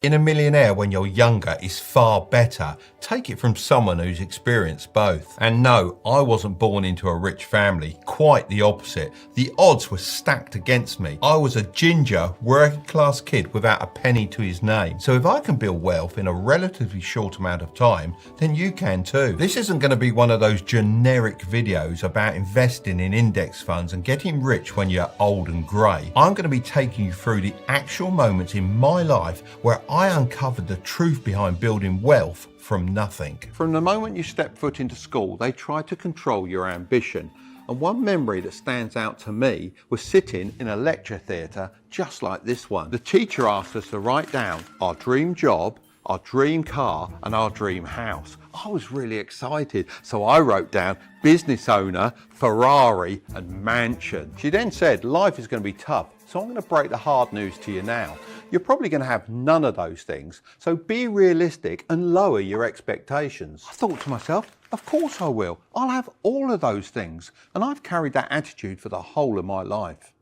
Being a millionaire when you're younger is far better. Take it from someone who's experienced both. And no, I wasn't born into a rich family. Quite the opposite. The odds were stacked against me. I was a ginger, working class kid without a penny to his name. So if I can build wealth in a relatively short amount of time, then you can too. This isn't going to be one of those generic videos about investing in index funds and getting rich when you're old and grey. I'm going to be taking you through the actual moments in my life where I uncovered the truth behind building wealth from nothing. From the moment you step foot into school, they try to control your ambition. And one memory that stands out to me was sitting in a lecture theatre just like this one. The teacher asked us to write down our dream job, our dream car and our dream house. I was really excited, so I wrote down business owner, Ferrari and mansion. She then said life is going to be tough, so I'm going to break the hard news to you now. You're probably going to have none of those things, so be realistic and lower your expectations. I thought to myself, of course I will. I'll have all of those things, and I've carried that attitude for the whole of my life.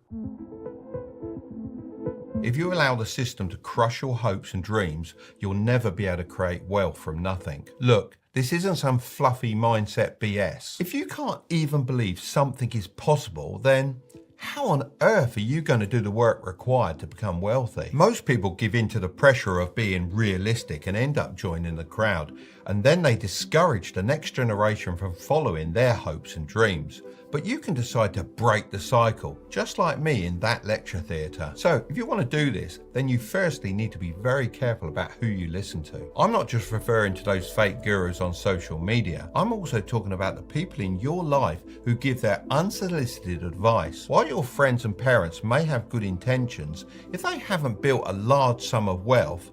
If you allow the system to crush your hopes and dreams, you'll never be able to create wealth from nothing. Look, this isn't some fluffy mindset BS. If you can't even believe something is possible, then how on earth are you going to do the work required to become wealthy? Most people give in to the pressure of being realistic and end up joining the crowd, and then they discourage the next generation from following their hopes and dreams. But you can decide to break the cycle, just like me in that lecture theatre. So if you want to do this, then you firstly need to be very careful about who you listen to. I'm not just referring to those fake gurus on social media. I'm also talking about the people in your life who give their unsolicited advice. While your friends and parents may have good intentions, if they haven't built a large sum of wealth,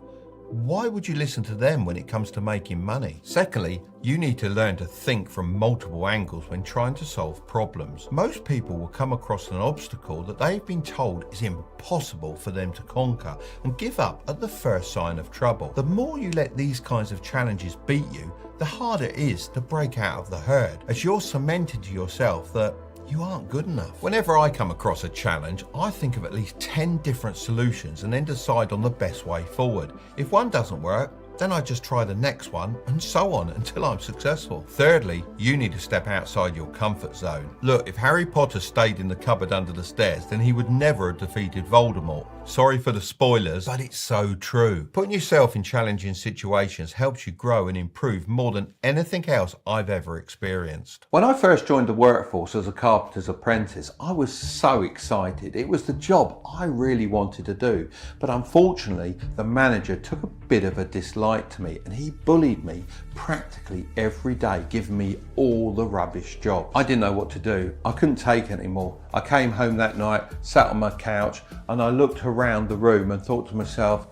why would you listen to them when it comes to making money? Secondly, you need to learn to think from multiple angles when trying to solve problems. Most people will come across an obstacle that they've been told is impossible for them to conquer and give up at the first sign of trouble. The more you let these kinds of challenges beat you, the harder it is to break out of the herd, as you're cementing to yourself that you aren't good enough. Whenever I come across a challenge, I think of at least 10 different solutions and then decide on the best way forward. If one doesn't work, then I just try the next one and so on until I'm successful. Thirdly, you need to step outside your comfort zone. Look, if Harry Potter stayed in the cupboard under the stairs, then he would never have defeated Voldemort. Sorry for the spoilers, but it's so true. Putting yourself in challenging situations helps you grow and improve more than anything else I've ever experienced. When I first joined the workforce as a carpenter's apprentice, I was so excited. It was the job I really wanted to do. But unfortunately, the manager took a bit of a dislike to me and he bullied me practically every day, giving me all the rubbish jobs. I didn't know what to do. I couldn't take it anymore. I came home that night, sat on my couch, and I looked around the room and thought to myself,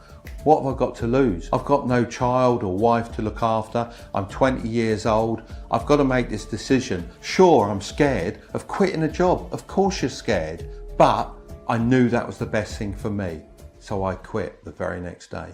what have I got to lose? I've got no child or wife to look after. I'm 20 years old. I've got to make this decision. Sure, I'm scared of quitting a job. Of course you're scared. But I knew that was the best thing for me. So I quit the very next day.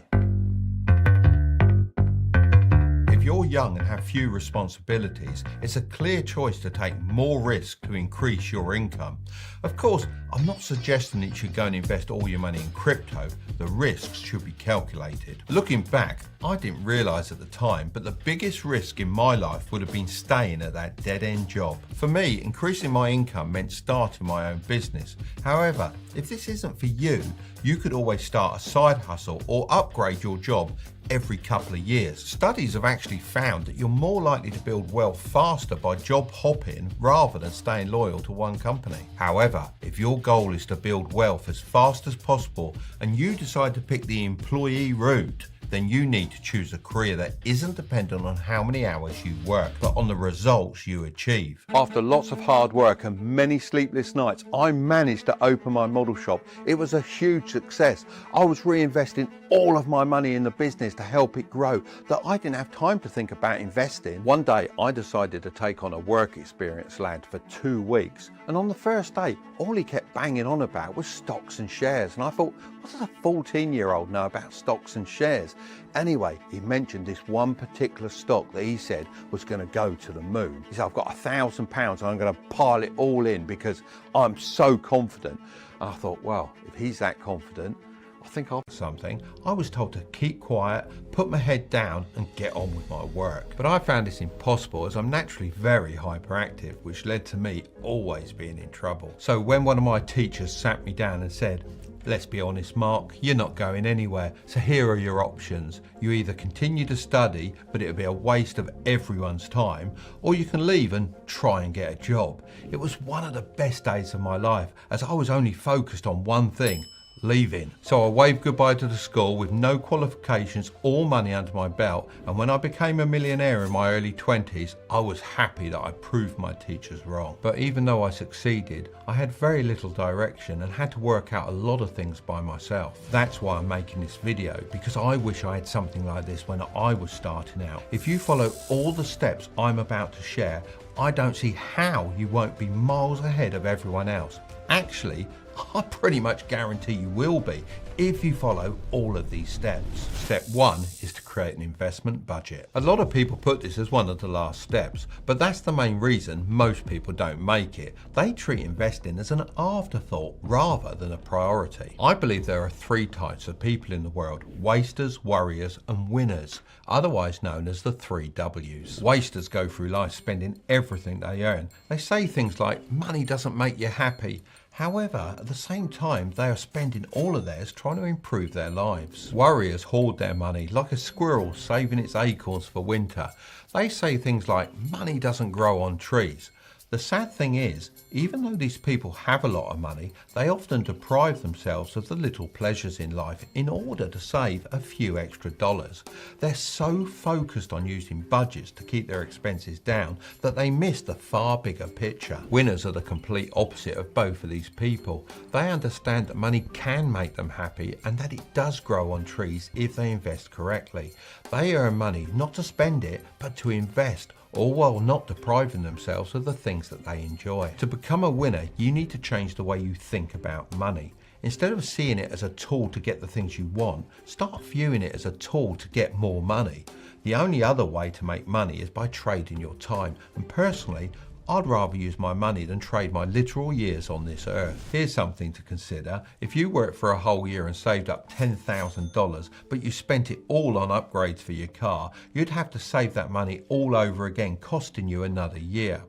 If you're young and have few responsibilities, it's a clear choice to take more risk to increase your income. Of course, I'm not suggesting that you should go and invest all your money in crypto. The risks should be calculated. Looking back, I didn't realise at the time, but the biggest risk in my life would have been staying at that dead-end job. For me, increasing my income meant starting my own business. However, if this isn't for you, you could always start a side hustle or upgrade your job every couple of years. Studies have actually found that you're more likely to build wealth faster by job hopping rather than staying loyal to one company. However, if your goal is to build wealth as fast as possible and you decide to pick the employee route, then you need to choose a career that isn't dependent on how many hours you work, but on the results you achieve. After lots of hard work and many sleepless nights, I managed to open my model shop. It was a huge success. I was reinvesting all of my money in the business to help it grow, that I didn't have time to think about investing. One day, I decided to take on a work experience lad for 2 weeks. And on the first day, all he kept banging on about was stocks and shares. And I thought, what does a 14-year-old know about stocks and shares? Anyway, he mentioned this one particular stock that he said was going to go to the moon. He said, I've got £1,000 and I'm going to pile it all in because I'm so confident. And I thought, well, if he's that confident, I think I'll something, I was told to keep quiet, put my head down and get on with my work. But I found this impossible as I'm naturally very hyperactive, which led to me always being in trouble. So when one of my teachers sat me down and said, "Let's be honest, Mark, you're not going anywhere. So here are your options. You either continue to study, but it'll be a waste of everyone's time, or you can leave and try and get a job." It was one of the best days of my life as I was only focused on one thing: leaving. So I waved goodbye to the school with no qualifications or money under my belt, and when I became a millionaire in my early 20s, I was happy that I proved my teachers wrong. But even though I succeeded, I had very little direction and had to work out a lot of things by myself. That's why I'm making this video, because I wish I had something like this when I was starting out. If you follow all the steps I'm about to share, I don't see how you won't be miles ahead of everyone else. Actually, I pretty much guarantee you will be if you follow all of these steps. Step 1 is to create an investment budget. A lot of people put this as one of the last steps, but that's the main reason most people don't make it. They treat investing as an afterthought rather than a priority. I believe there are 3 types of people in the world: wasters, worriers and winners, otherwise known as the 3 W's. Wasters go through life spending everything they earn. They say things like, "Money doesn't make you happy." However, at the same time, they are spending all of theirs trying to improve their lives. Worriers hoard their money like a squirrel saving its acorns for winter. They say things like, "Money doesn't grow on trees." The sad thing is, even though these people have a lot of money, they often deprive themselves of the little pleasures in life in order to save a few extra dollars. They're so focused on using budgets to keep their expenses down that they miss the far bigger picture. Winners are the complete opposite of both of these people. They understand that money can make them happy and that it does grow on trees if they invest correctly. They earn money not to spend it, but to invest, all while not depriving themselves of the things that they enjoy. To become a winner, you need to change the way you think about money. Instead of seeing it as a tool to get the things you want, start viewing it as a tool to get more money. The only other way to make money is by trading your time, and personally, I'd rather use my money than trade my literal years on this earth. Here's something to consider. If you worked for a whole year and saved up $10,000, but you spent it all on upgrades for your car, you'd have to save that money all over again, costing you another year.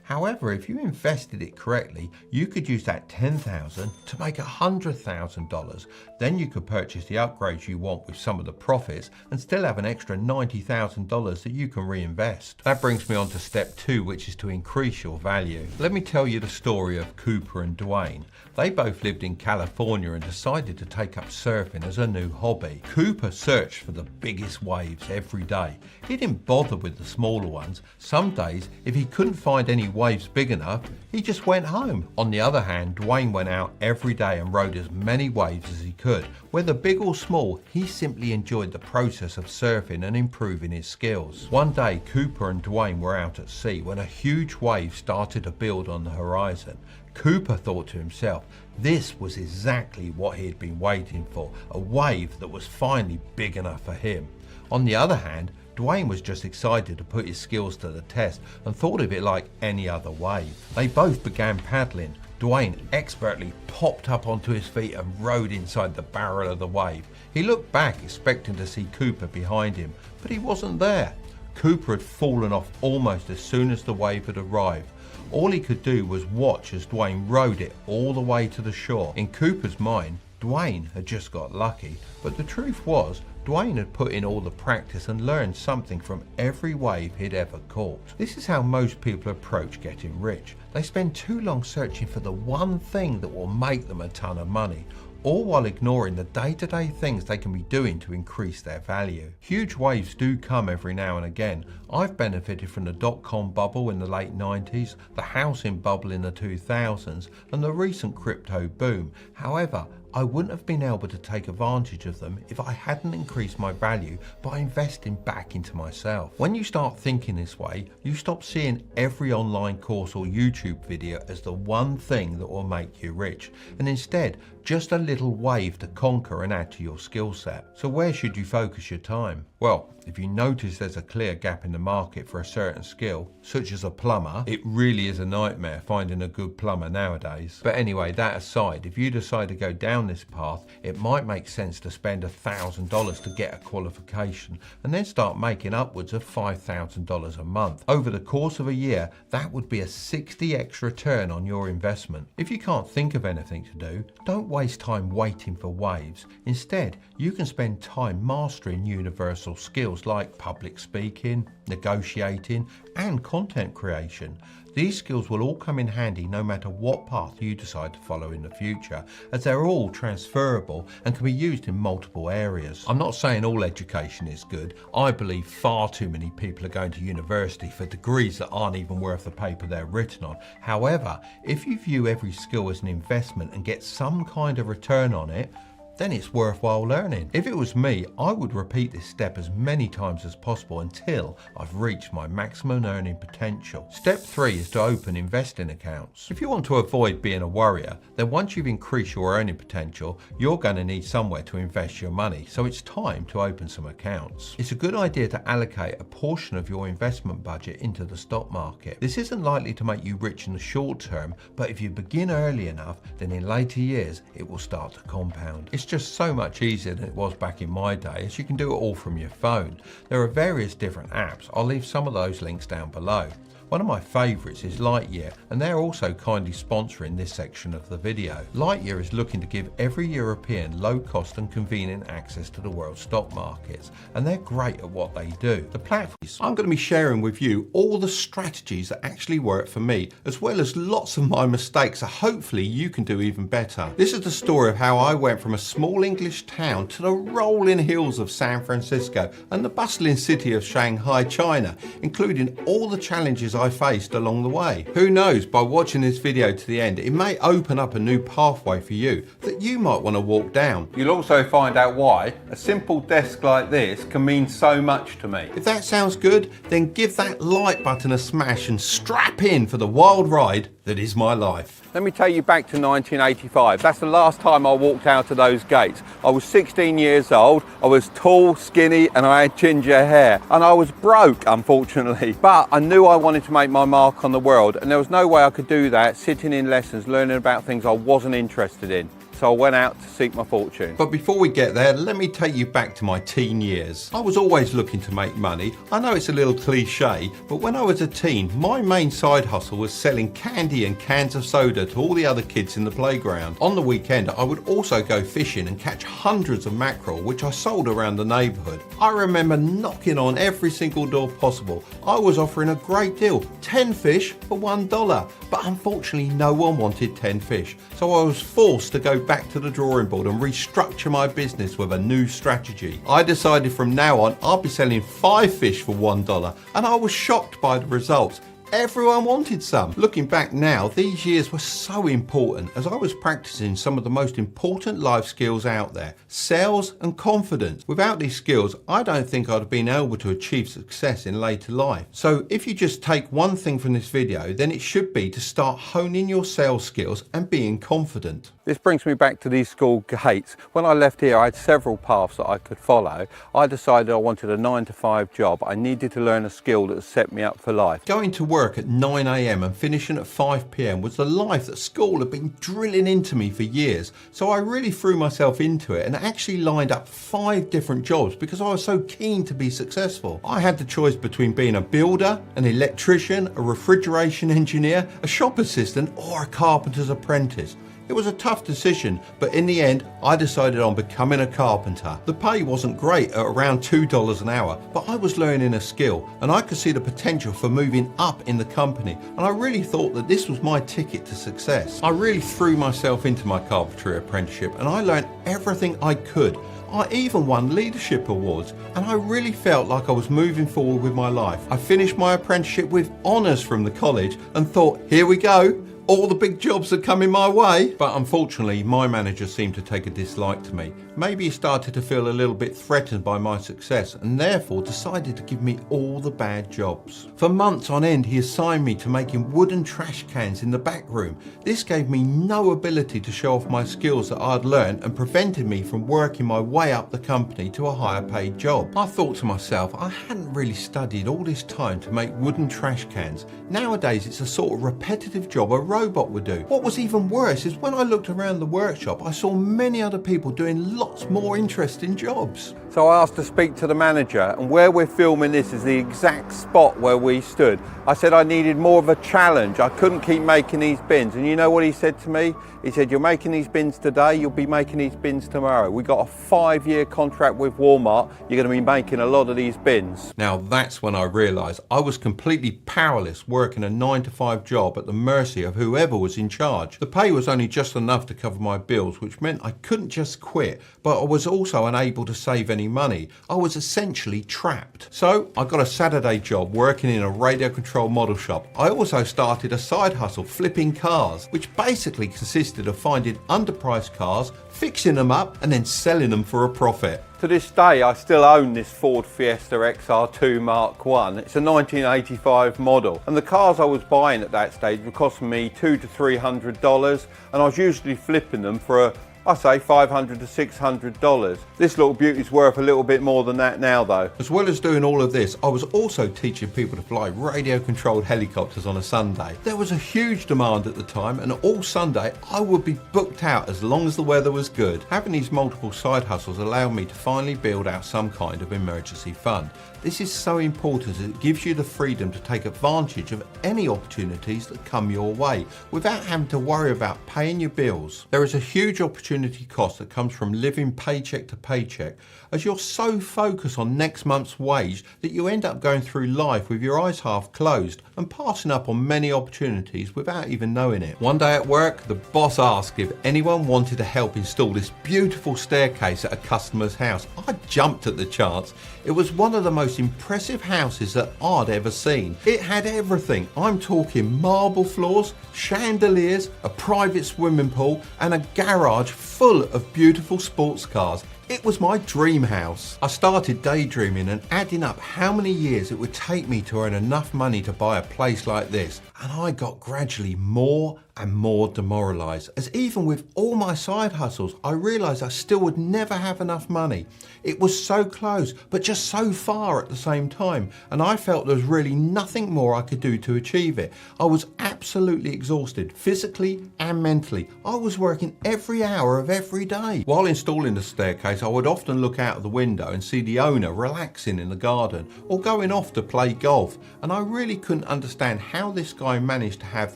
However, if you invested it correctly, you could use that $10,000 to make $100,000. Then you could purchase the upgrades you want with some of the profits and still have an extra $90,000 that you can reinvest. That brings me on to step 2, which is to increase your value. Let me tell you the story of Cooper and Dwayne. They both lived in California and decided to take up surfing as a new hobby. Cooper searched for the biggest waves every day. He didn't bother with the smaller ones. Some days, if he couldn't find any waves big enough, he just went home. On the other hand, Dwayne went out every day and rode as many waves as he could. Whether big or small, he simply enjoyed the process of surfing and improving his skills. One day, Cooper and Dwayne were out at sea when a huge wave started to build on the horizon. Cooper thought to himself, this was exactly what he had been waiting for, a wave that was finally big enough for him. On the other hand, Dwayne was just excited to put his skills to the test and thought of it like any other wave. They both began paddling. Dwayne expertly popped up onto his feet and rode inside the barrel of the wave. He looked back expecting to see Cooper behind him, but he wasn't there. Cooper had fallen off almost as soon as the wave had arrived. All he could do was watch as Dwayne rode it all the way to the shore. In Cooper's mind, Dwayne had just got lucky, but the truth was, Dwayne had put in all the practice and learned something from every wave he'd ever caught. This is how most people approach getting rich. They spend too long searching for the one thing that will make them a ton of money, all while ignoring the day-to-day things they can be doing to increase their value. Huge waves do come every now and again. I've benefited from the dot-com bubble in the late 90s, the housing bubble in the 2000s, and the recent crypto boom. However, I wouldn't have been able to take advantage of them if I hadn't increased my value by investing back into myself. When you start thinking this way, you stop seeing every online course or YouTube video as the one thing that will make you rich, and instead just a little wave to conquer and add to your skill set. So where should you focus your time? Well, if you notice there's a clear gap in the market for a certain skill, such as a plumber, it really is a nightmare finding a good plumber nowadays. But anyway, that aside, if you decide to go down this path, it might make sense to spend $1,000 to get a qualification and then start making upwards of $5,000 a month. Over the course of a year, that would be a 60x return on your investment. If you can't think of anything to do, don't waste time waiting for waves. Instead, you can spend time mastering universal skills like public speaking, negotiating, and content creation. These skills will all come in handy no matter what path you decide to follow in the future, as they're all transferable and can be used in multiple areas. I'm not saying all education is good. I believe far too many people are going to university for degrees that aren't even worth the paper they're written on. However, if you view every skill as an investment and get some kind of return on it, then it's worthwhile learning. If it was me, I would repeat this step as many times as possible until I've reached my maximum earning potential. Step 3 is to open investing accounts. If you want to avoid being a worrier, then once you've increased your earning potential, you're going to need somewhere to invest your money, so it's time to open some accounts. It's a good idea to allocate a portion of your investment budget into the stock market. This isn't likely to make you rich in the short term, but if you begin early enough, then in later years, it will start to compound. It's just so much easier than it was back in my day, as you can do it all from your phone. There are various different apps. I'll leave some of those links down below. One of my favourites is Lightyear, and they're also kindly sponsoring this section of the video. Lightyear is looking to give every European low cost and convenient access to the world's stock markets, and they're great at what they do. The platform I'm going to be sharing with you all the strategies that actually work for me, as well as lots of my mistakes, so hopefully you can do even better. This is the story of how I went from a small English town to the rolling hills of San Francisco and the bustling city of Shanghai, China, including all the challenges I faced along the way. Who knows, by watching this video to the end, it may open up a new pathway for you that you might want to walk down. You'll also find out why a simple desk like this can mean so much to me. If that sounds good, then give that like button a smash and strap in for the wild ride that is my life. Let me take you back to 1985. That's the last time I walked out of those gates. I was 16 years old, I was tall, skinny, and I had ginger hair. And I was broke, unfortunately. But I knew I wanted to make my mark on the world, and there was no way I could do that sitting in lessons, learning about things I wasn't interested in. So I went out to seek my fortune. But before we get there, let me take you back to my teen years. I was always looking to make money. I know it's a little cliche, but when I was a teen, my main side hustle was selling candy and cans of soda to all the other kids in the playground. On the weekend, I would also go fishing and catch hundreds of mackerel, which I sold around the neighbourhood. I remember knocking on every single door possible. I was offering a great deal, 10 fish for $1, but unfortunately no one wanted 10 fish. So I was forced to go back to the drawing board and restructure my business with a new strategy. I decided from now on I'll be selling 5 fish for $1, and I was shocked by the results. Everyone wanted some. Looking back now, these years were so important as I was practicing some of the most important life skills out there, sales and confidence. Without these skills, I don't think I'd have been able to achieve success in later life. So if you just take one thing from this video, then it should be to start honing your sales skills and being confident. This brings me back to these school gates. When I left here, I had several paths that I could follow. I decided I wanted a 9-to-5 job. I needed to learn a skill that would set me up for life. Going to work at 9 AM and finishing at 5 PM was the life that school had been drilling into me for years. So I really threw myself into it and actually lined up 5 different jobs because I was so keen to be successful. I had the choice between being a builder, an electrician, a refrigeration engineer, a shop assistant, or a carpenter's apprentice. It was a tough decision, but in the end, I decided on becoming a carpenter. The pay wasn't great at around $2 an hour, but I was learning a skill and I could see the potential for moving up in the company, and I really thought that this was my ticket to success. I really threw myself into my carpentry apprenticeship and I learned everything I could. I even won leadership awards, and I really felt like I was moving forward with my life. I finished my apprenticeship with honours from the college and thought, here we go. all the big jobs that come in my way. But unfortunately, my manager seemed to take a dislike to me. Maybe he started to feel a little bit threatened by my success and therefore decided to give me all the bad jobs. For months on end, he assigned me to making wooden trash cans in the back room. This gave me no ability to show off my skills that I'd learned and prevented me from working my way up the company to a higher paid job. I thought to myself, I hadn't really studied all this time to make wooden trash cans. Nowadays, it's a sort of repetitive job a robot would do. What was even worse is when I looked around the workshop, I saw many other people doing lots more interesting jobs. So I asked to speak to the manager, and where we're filming this is the exact spot where we stood. I said I needed more of a challenge. I couldn't keep making these bins. And you know what he said to me? He said, you're making these bins today, you'll be making these bins tomorrow. We got a 5-year contract with Walmart. You're going to be making a lot of these bins. Now that's when I realised I was completely powerless working a 9-to-5 job at the mercy of whoever was in charge. The pay was only just enough to cover my bills, which meant I couldn't just quit, but I was also unable to save any money. I was essentially trapped. So I got a Saturday job working in a radio control model shop. I also started a side hustle flipping cars, which basically consisted of finding underpriced cars, fixing them up and then selling them for a profit. To this day, I still own this Ford Fiesta XR2 Mark I. It's a 1985 model, and the cars I was buying at that stage were costing me $200 to $300, and I was usually flipping them for I say $500 to $600. This little beauty's worth a little bit more than that now though. As well as doing all of this, I was also teaching people to fly radio controlled helicopters on a Sunday. There was a huge demand at the time, and all Sunday I would be booked out as long as the weather was good. Having these multiple side hustles allowed me to finally build out some kind of emergency fund. This is so important as it gives you the freedom to take advantage of any opportunities that come your way without having to worry about paying your bills. There is a huge opportunity cost that comes from living paycheck to paycheck, as you're so focused on next month's wage that you end up going through life with your eyes half closed and passing up on many opportunities without even knowing it. One day at work, the boss asked if anyone wanted to help install this beautiful staircase at a customer's house. I jumped at the chance. It was one of the most impressive houses that I'd ever seen. It had everything. I'm talking marble floors, chandeliers, a private swimming pool, and a garage full of beautiful sports cars. It was my dream house. I started daydreaming and adding up how many years it would take me to earn enough money to buy a place like this. And I got gradually more and more demoralised, as even with all my side hustles, I realised I still would never have enough money. It was so close, but just so far at the same time, and I felt there was really nothing more I could do to achieve it. I was absolutely exhausted, physically and mentally. I was working every hour of every day. While installing the staircase, I would often look out of the window and see the owner relaxing in the garden or going off to play golf, and I really couldn't understand how this guy managed to have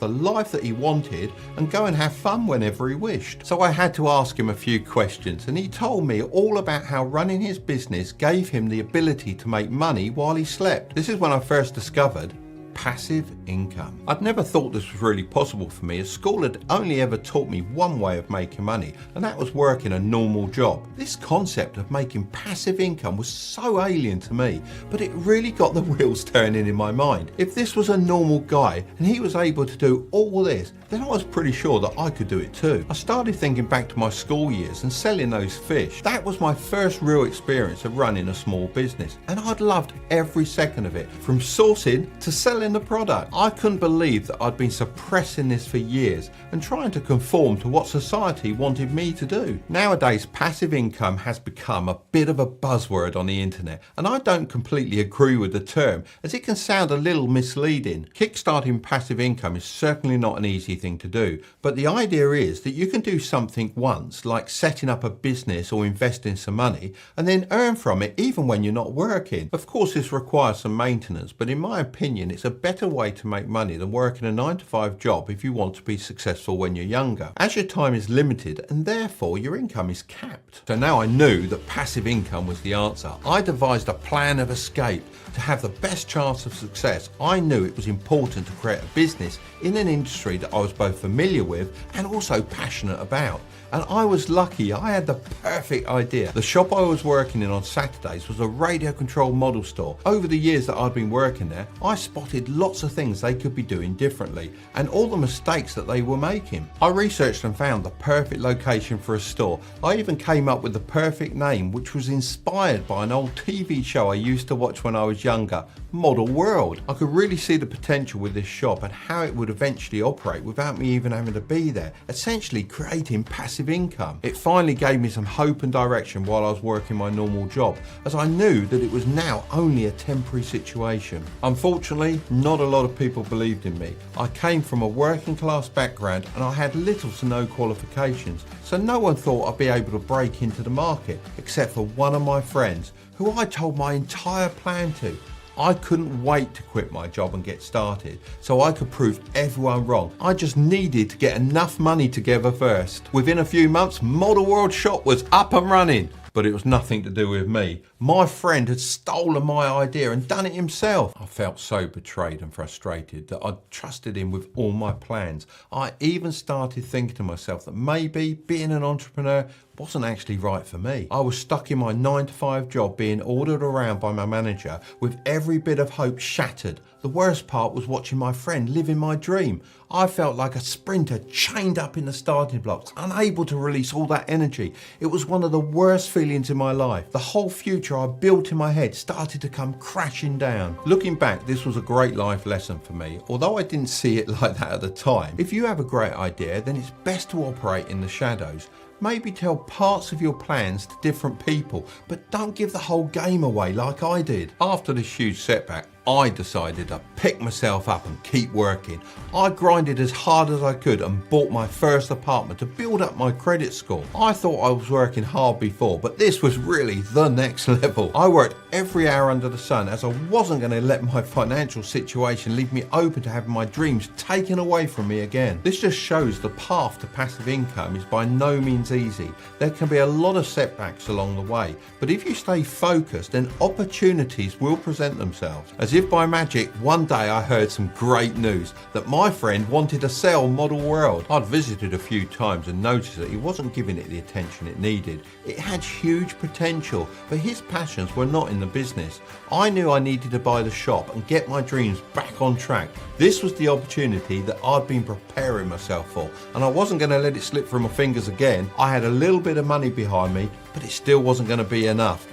the life that he wanted and go and have fun whenever he wished. So I had to ask him a few questions, and he told me all about how running his business gave him the ability to make money while he slept. This is when I first discovered passive income. I'd never thought this was really possible for me, as school had only ever taught me one way of making money, and that was working a normal job. This concept of making passive income was so alien to me, but it really got the wheels turning in my mind. If this was a normal guy and he was able to do all this, then I was pretty sure that I could do it too. I started thinking back to my school years and selling those fish. That was my first real experience of running a small business, and I'd loved every second of it, from sourcing to selling the product. I couldn't believe that I'd been suppressing this for years and trying to conform to what society wanted me to do. Nowadays, passive income has become a bit of a buzzword on the internet, and I don't completely agree with the term, as it can sound a little misleading. Kickstarting passive income is certainly not an easy thing to do, but the idea is that you can do something once, like setting up a business or investing some money, and then earn from it even when you're not working. Of course, this requires some maintenance, but in my opinion, it's a better way to make money than working a 9-to-5 job if you want to be successful when you're younger, as your time is limited and therefore your income is capped. So now I knew that passive income was the answer. I devised a plan of escape. To have the best chance of success, I knew it was important to create a business in an industry that I was both familiar with and also passionate about. And I was lucky, I had the perfect idea. The shop I was working in on Saturdays was a radio control model store. Over the years that I'd been working there, I spotted listed lots of things they could be doing differently and all the mistakes that they were making. I researched and found the perfect location for a store. I even came up with the perfect name, which was inspired by an old TV show I used to watch when I was younger, Model World. I could really see the potential with this shop and how it would eventually operate without me even having to be there, essentially creating passive income. It finally gave me some hope and direction while I was working my normal job, as I knew that it was now only a temporary situation. Unfortunately, not a lot of people believed in me. I came from a working class background and I had little to no qualifications, so no one thought I'd be able to break into the market except for one of my friends who I told my entire plan to. I couldn't wait to quit my job and get started so I could prove everyone wrong. I just needed to get enough money together first. Within a few months, Model World shop was up and running. But it was nothing to do with me. My friend had stolen my idea and done it himself. I felt so betrayed and frustrated that I'd trusted him with all my plans. I even started thinking to myself that maybe being an entrepreneur wasn't actually right for me. I was stuck in my 9-to-5 job being ordered around by my manager with every bit of hope shattered. The worst part was watching my friend living my dream. I felt like a sprinter chained up in the starting blocks, unable to release all that energy. It was one of the worst feelings in my life. The whole future I built in my head started to come crashing down. Looking back, this was a great life lesson for me, although I didn't see it like that at the time. If you have a great idea, then it's best to operate in the shadows. Maybe tell parts of your plans to different people, but don't give the whole game away like I did. After this huge setback, I decided to pick myself up and keep working. I grinded as hard as I could and bought my first apartment to build up my credit score. I thought I was working hard before, but this was really the next level. I worked every hour under the sun as I wasn't going to let my financial situation leave me open to having my dreams taken away from me again. This just shows the path to passive income is by no means easy. There can be a lot of setbacks along the way, but if you stay focused, then opportunities will present themselves. As if by magic, one day I heard some great news that my friend wanted to sell Model World. I'd visited a few times and noticed that he wasn't giving it the attention it needed. It had huge potential, but his passions were not in the business. I knew I needed to buy the shop and get my dreams back on track. This was the opportunity that I'd been preparing myself for, and I wasn't going to let it slip through my fingers again. I had a little bit of money behind me, but it still wasn't going to be enough.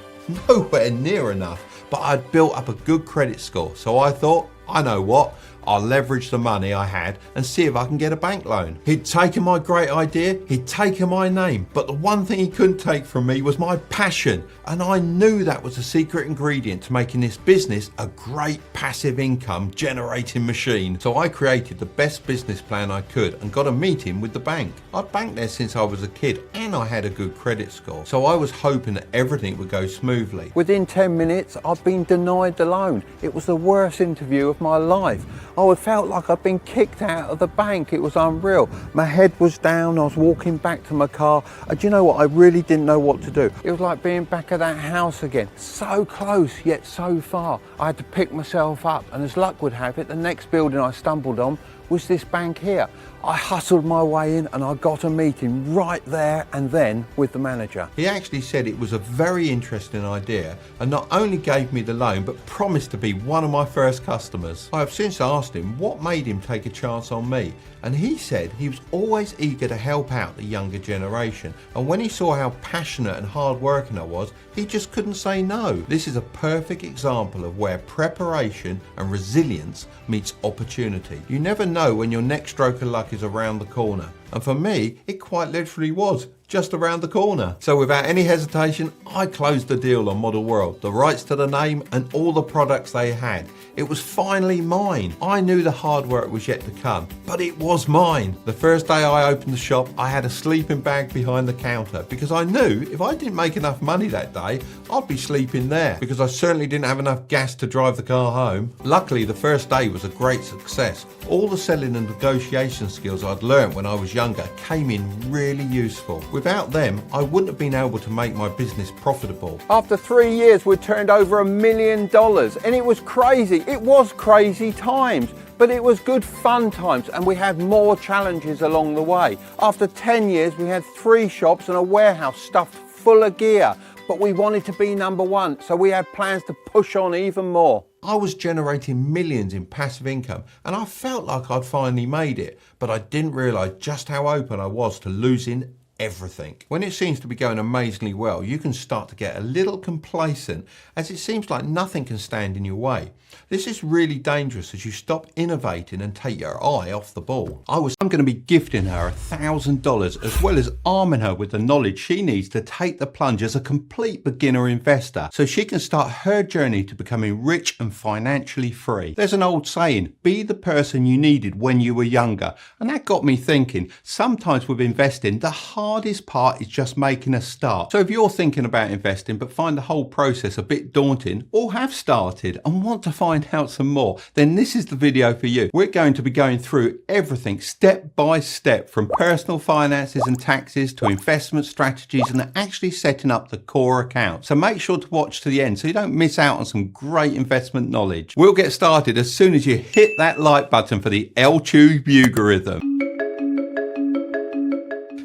Nowhere near enough. But I'd built up a good credit score, so I thought, I know what, I'll leverage the money I had and see if I can get a bank loan. He'd taken my great idea, he'd taken my name, but the one thing he couldn't take from me was my passion. And I knew that was the secret ingredient to making this business a great passive income generating machine. So I created the best business plan I could and got a meeting with the bank. I'd banked there since I was a kid and I had a good credit score, so I was hoping that everything would go smoothly. Within 10 minutes, I'd been denied the loan. It was the worst interview of my life. I felt like I'd been kicked out of the bank. It was unreal. My head was down. I was walking back to my car. And do you know what? I really didn't know what to do. It was like being back at that house again. So close, yet so far. I had to pick myself up. And as luck would have it, the next building I stumbled on was this bank here. I hustled my way in and I got a meeting right there and then with the manager. He actually said it was a very interesting idea and not only gave me the loan but promised to be one of my first customers. I have since asked him what made him take a chance on me, and he said he was always eager to help out the younger generation, and when he saw how passionate and hard working I was, he just couldn't say no. This is a perfect example of where preparation and resilience meets opportunity. You never know when your next stroke of luck is around the corner, and for me it quite literally was just around the corner. So without any hesitation, I closed the deal on Model World, the rights to the name and all the products they had. It was finally mine. I knew the hard work was yet to come, but it was mine. The first day I opened the shop, I had a sleeping bag behind the counter because I knew if I didn't make enough money that day, I'd be sleeping there because I certainly didn't have enough gas to drive the car home. Luckily, the first day was a great success. All the selling and negotiation skills I'd learned when I was younger came in really useful. Without them, I wouldn't have been able to make my business profitable. After 3 years, we turned over $1 million, and it was crazy. It was crazy times, but it was good fun times, and we had more challenges along the way. After 10 years, we had 3 shops and a warehouse stuffed full of gear, but we wanted to be number one, so we had plans to push on even more. I was generating millions in passive income and I felt like I'd finally made it, but I didn't realise just how open I was to losing everything. When it seems to be going amazingly well, you can start to get a little complacent as it seems like nothing can stand in your way. This is really dangerous as you stop innovating and take your eye off the ball. I'm going to be gifting her $1,000 as well as arming her with the knowledge she needs to take the plunge as a complete beginner investor so she can start her journey to becoming rich and financially free. There's an old saying, be the person you needed when you were younger. And that got me thinking, sometimes with investing, the hardest part is just making a start. So if you're thinking about investing but find the whole process a bit daunting or have started and want to find out some more, then this is the video for you. We're going to be going through everything step by step, from personal finances and taxes to investment strategies and actually setting up the core account. So make sure to watch to the end so you don't miss out on some great investment knowledge. We'll get started as soon as you hit that like button for the LTube algorithm.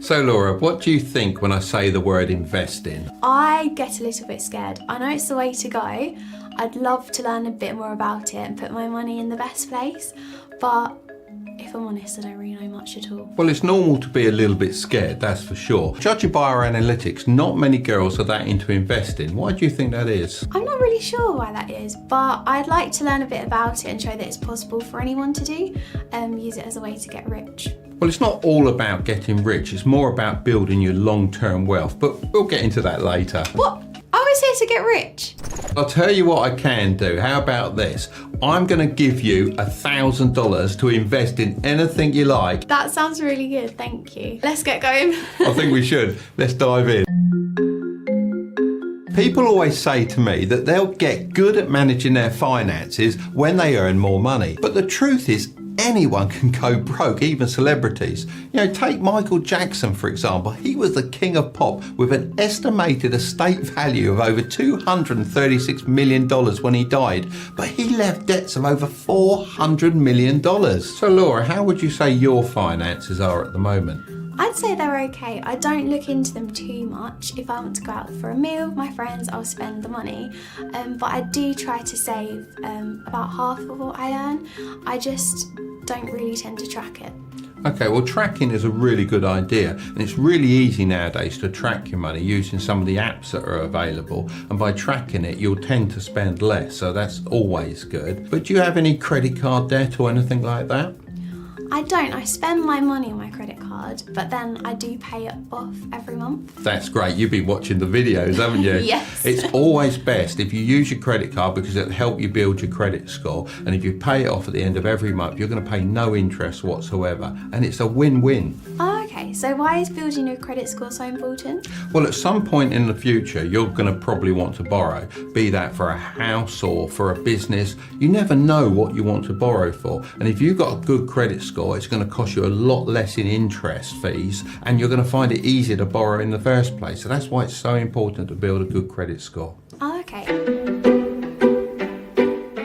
So Laura, what do you think when I say the word investing? I get a little bit scared. I know it's the way to go. I'd love to learn a bit more about it and put my money in the best place, but if I'm honest, I don't really know much at all. Well, it's normal to be a little bit scared, that's for sure. Judging by our analytics, not many girls are that into investing. Why do you think that is? I'm not really sure why that is, but I'd like to learn a bit about it and show that it's possible for anyone to do, use it as a way to get rich. Well, it's not all about getting rich, it's more about building your long-term wealth, but we'll get into that later. What? I was here to get rich. I'll tell you what I can do. How about this? I'm going to give you $1,000 to invest in anything you like. That sounds really good, thank you. Let's get going. I think we should. Let's dive in. People always say to me that they'll get good at managing their finances when they earn more money. But the truth is, anyone can go broke, even celebrities. You know, take Michael Jackson, for example. He was the king of pop with an estimated estate value of over $236 million when he died, but he left debts of over $400 million. So Laura, how would you say your finances are at the moment? I'd say they're okay. I don't look into them too much. If I want to go out for a meal with my friends, I'll spend the money. But I do try to save about half of what I earn. I just don't really tend to track it. Okay, well, tracking is a really good idea, and it's really easy nowadays to track your money using some of the apps that are available, and by tracking it you'll tend to spend less, so that's always good. But do you have any credit card debt or anything like that? I don't. I spend my money on my credit card, but then I do pay it off every month. That's great. You've been watching the videos, haven't you? Yes. It's always best if you use your credit card because it'll help you build your credit score. And if you pay it off at the end of every month, you're going to pay no interest whatsoever. And it's a win-win. Oh, okay. So why is building your credit score so important? Well, at some point in the future, you're going to probably want to borrow, be that for a house or for a business. You never know what you want to borrow for. And if you've got a good credit score, it's going to cost you a lot less in interest fees, and you're going to find it easier to borrow in the first place. So that's why it's so important to build a good credit score. Oh, okay.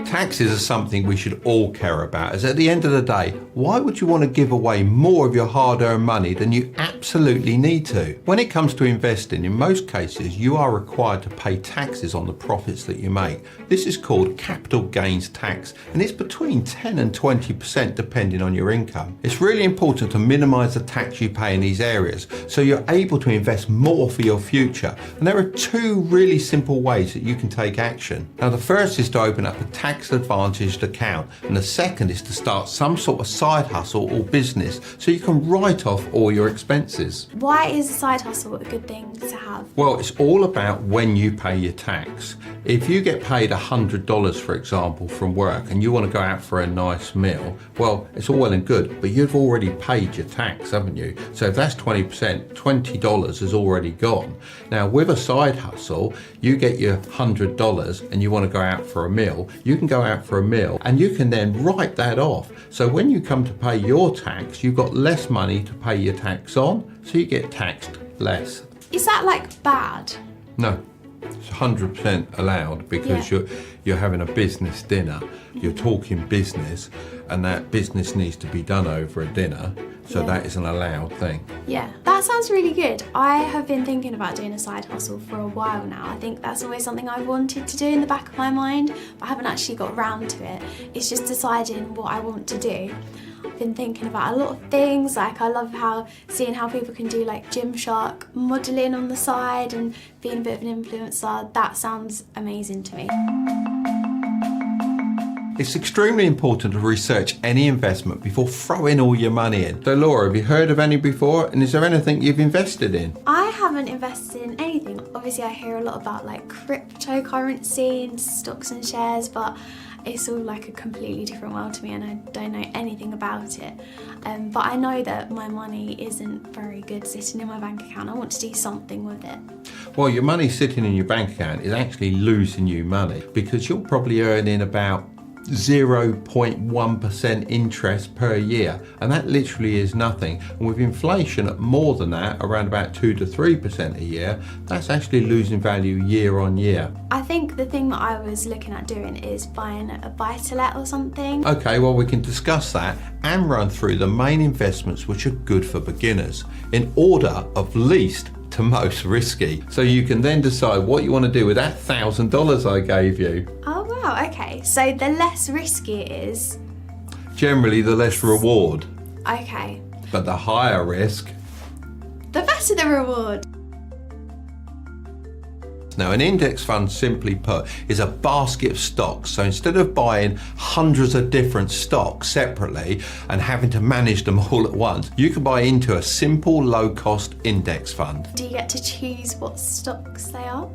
Taxes are something we should all care about, as at the end of the day, why would you want to give away more of your hard-earned money than you absolutely need to? When it comes to investing, in most cases, you are required to pay taxes on the profits that you make. This is called capital gains tax, and it's between 10 and 20% depending on your income. It's really important to minimise the tax you pay in these areas, so you're able to invest more for your future. And there are two really simple ways that you can take action. Now, the first is to open up a tax advantaged account, and the second is to start some sort of side hustle or business so you can write off all your expenses. Why is a side hustle a good thing to have? Well, it's all about when you pay your tax. If you get paid $100, for example, from work and you want to go out for a nice meal, well, it's all well and good, but you've already paid your tax, haven't you? So if that's 20%, $20 is already gone. Now, with a side hustle, you get your $100 and you want to go out for a meal, you can go out for a meal and you can then write that off. So when you come to pay your tax, you've got less money to pay your tax on, so you get taxed less. Is that like bad? No. It's 100% allowed because you're having a business dinner, you're talking business, and that business needs to be done over a dinner, so that is an allowed thing. Yeah, that sounds really good. I have been thinking about doing a side hustle for a while now. I think that's always something I've wanted to do in the back of my mind, but I haven't actually got around to it. It's just deciding what I want to do. I've been thinking about a lot of things, like I love seeing how people can do like Gymshark modelling on the side and being a bit of an influencer. That sounds amazing to me. It's extremely important to research any investment before throwing all your money in. So Laura, have you heard of any before, and is there anything you've invested in? I haven't invested in anything. Obviously I hear a lot about like cryptocurrency and stocks and shares, but it's all like a completely different world to me and I don't know anything about it. But I know that my money isn't very good sitting in my bank account. I want to do something with it. Well, your money sitting in your bank account is actually losing you money because you're probably earning about 0.1% interest per year, and that literally is nothing. And with inflation at more than that, around about 2 to 3% a year, that's actually losing value year on year. I think the thing that I was looking at doing is buying a buy-to-let or something. Okay, well we can discuss that and run through the main investments which are good for beginners in order of least to most risky. So you can then decide what you want to do with that $1,000 I gave you. Oh wow, okay. So the less risky it is, generally the less reward. Okay. But the higher risk, the better the reward. Now, an index fund, simply put, is a basket of stocks. So instead of buying hundreds of different stocks separately and having to manage them all at once, you can buy into a simple, low-cost index fund. Do you get to choose what stocks they are?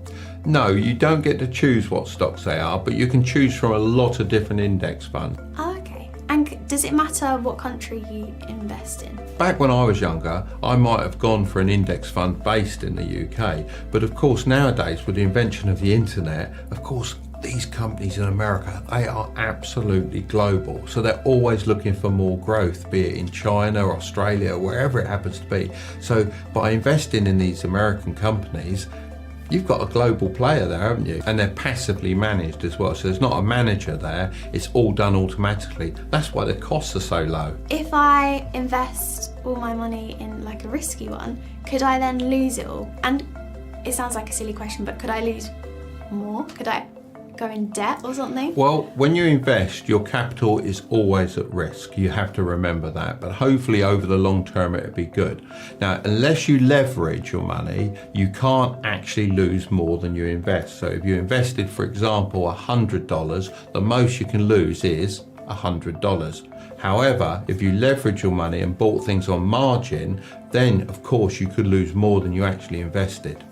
No, you don't get to choose what stocks they are, but you can choose from a lot of different index funds. Oh, okay. And does it matter what country you invest in? Back when I was younger, I might have gone for an index fund based in the UK, but of course nowadays with the invention of the internet, of course these companies in America, they are absolutely global, so they're always looking for more growth, be it in China, Australia, wherever it happens to be. So by investing in these American companies, you've got a global player there, haven't you? And they're passively managed as well. So there's not a manager there. It's all done automatically. That's why the costs are so low. If I invest all my money in like a risky one, could I then lose it all? And it sounds like a silly question, but could I lose more? Could I go in debt or something? Well, when you invest, your capital is always at risk. You have to remember that, but hopefully over the long term it'll be good. Now, unless you leverage your money, you can't actually lose more than you invest. So if you invested, for example, $100, the most you can lose is $100. However, if you leverage your money and bought things on margin, then of course you could lose more than you actually invested.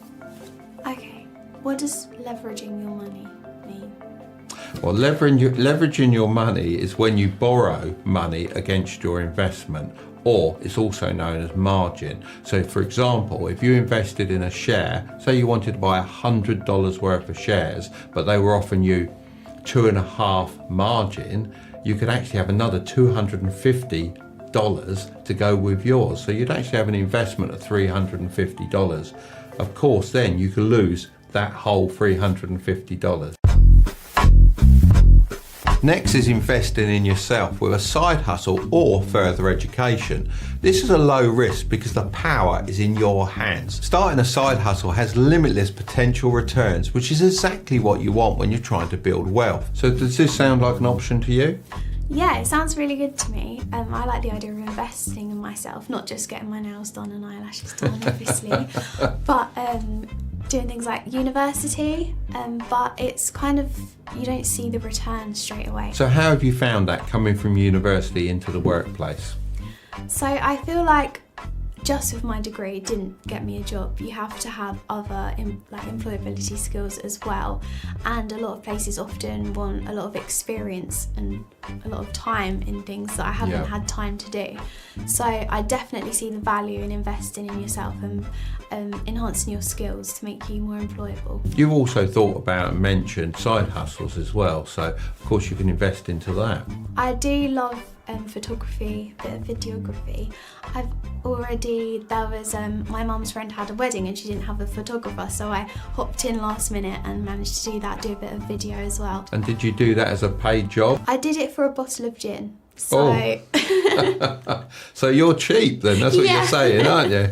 Okay, what does leveraging your money mean? Well, leveraging your money is when you borrow money against your investment, or it's also known as margin. So for example, if you invested in a share, say you wanted to buy $100 worth of shares, but they were offering you 2.5 margin, you could actually have another $250 to go with yours. So you'd actually have an investment of $350. Of course, then you could lose that whole $350. Next is investing in yourself with a side hustle or further education. This is a low risk because the power is in your hands. Starting a side hustle has limitless potential returns, which is exactly what you want when you're trying to build wealth. So does this sound like an option to you? Yeah, it sounds really good to me. I like the idea of investing in myself, not just getting my nails done and eyelashes done, obviously, but doing things like university, but it's kind of, you don't see the return straight away. So how have you found that coming from university into the workplace? So I feel like just with my degree didn't get me a job. You have to have other employability skills as well, and a lot of places often want a lot of experience and a lot of time in things that I haven't had time to do. So I definitely see the value in investing in yourself and enhancing your skills to make you more employable. You've also thought about and mentioned side hustles as well, so of course you can invest into that. I do love photography, a bit of videography. My mum's friend had a wedding and she didn't have a photographer, so I hopped in last minute and managed to do that, do a bit of video as well. And did you do that as a paid job? I did it for a bottle of gin. So, So you're cheap then, that's what Yeah. you're saying, aren't you?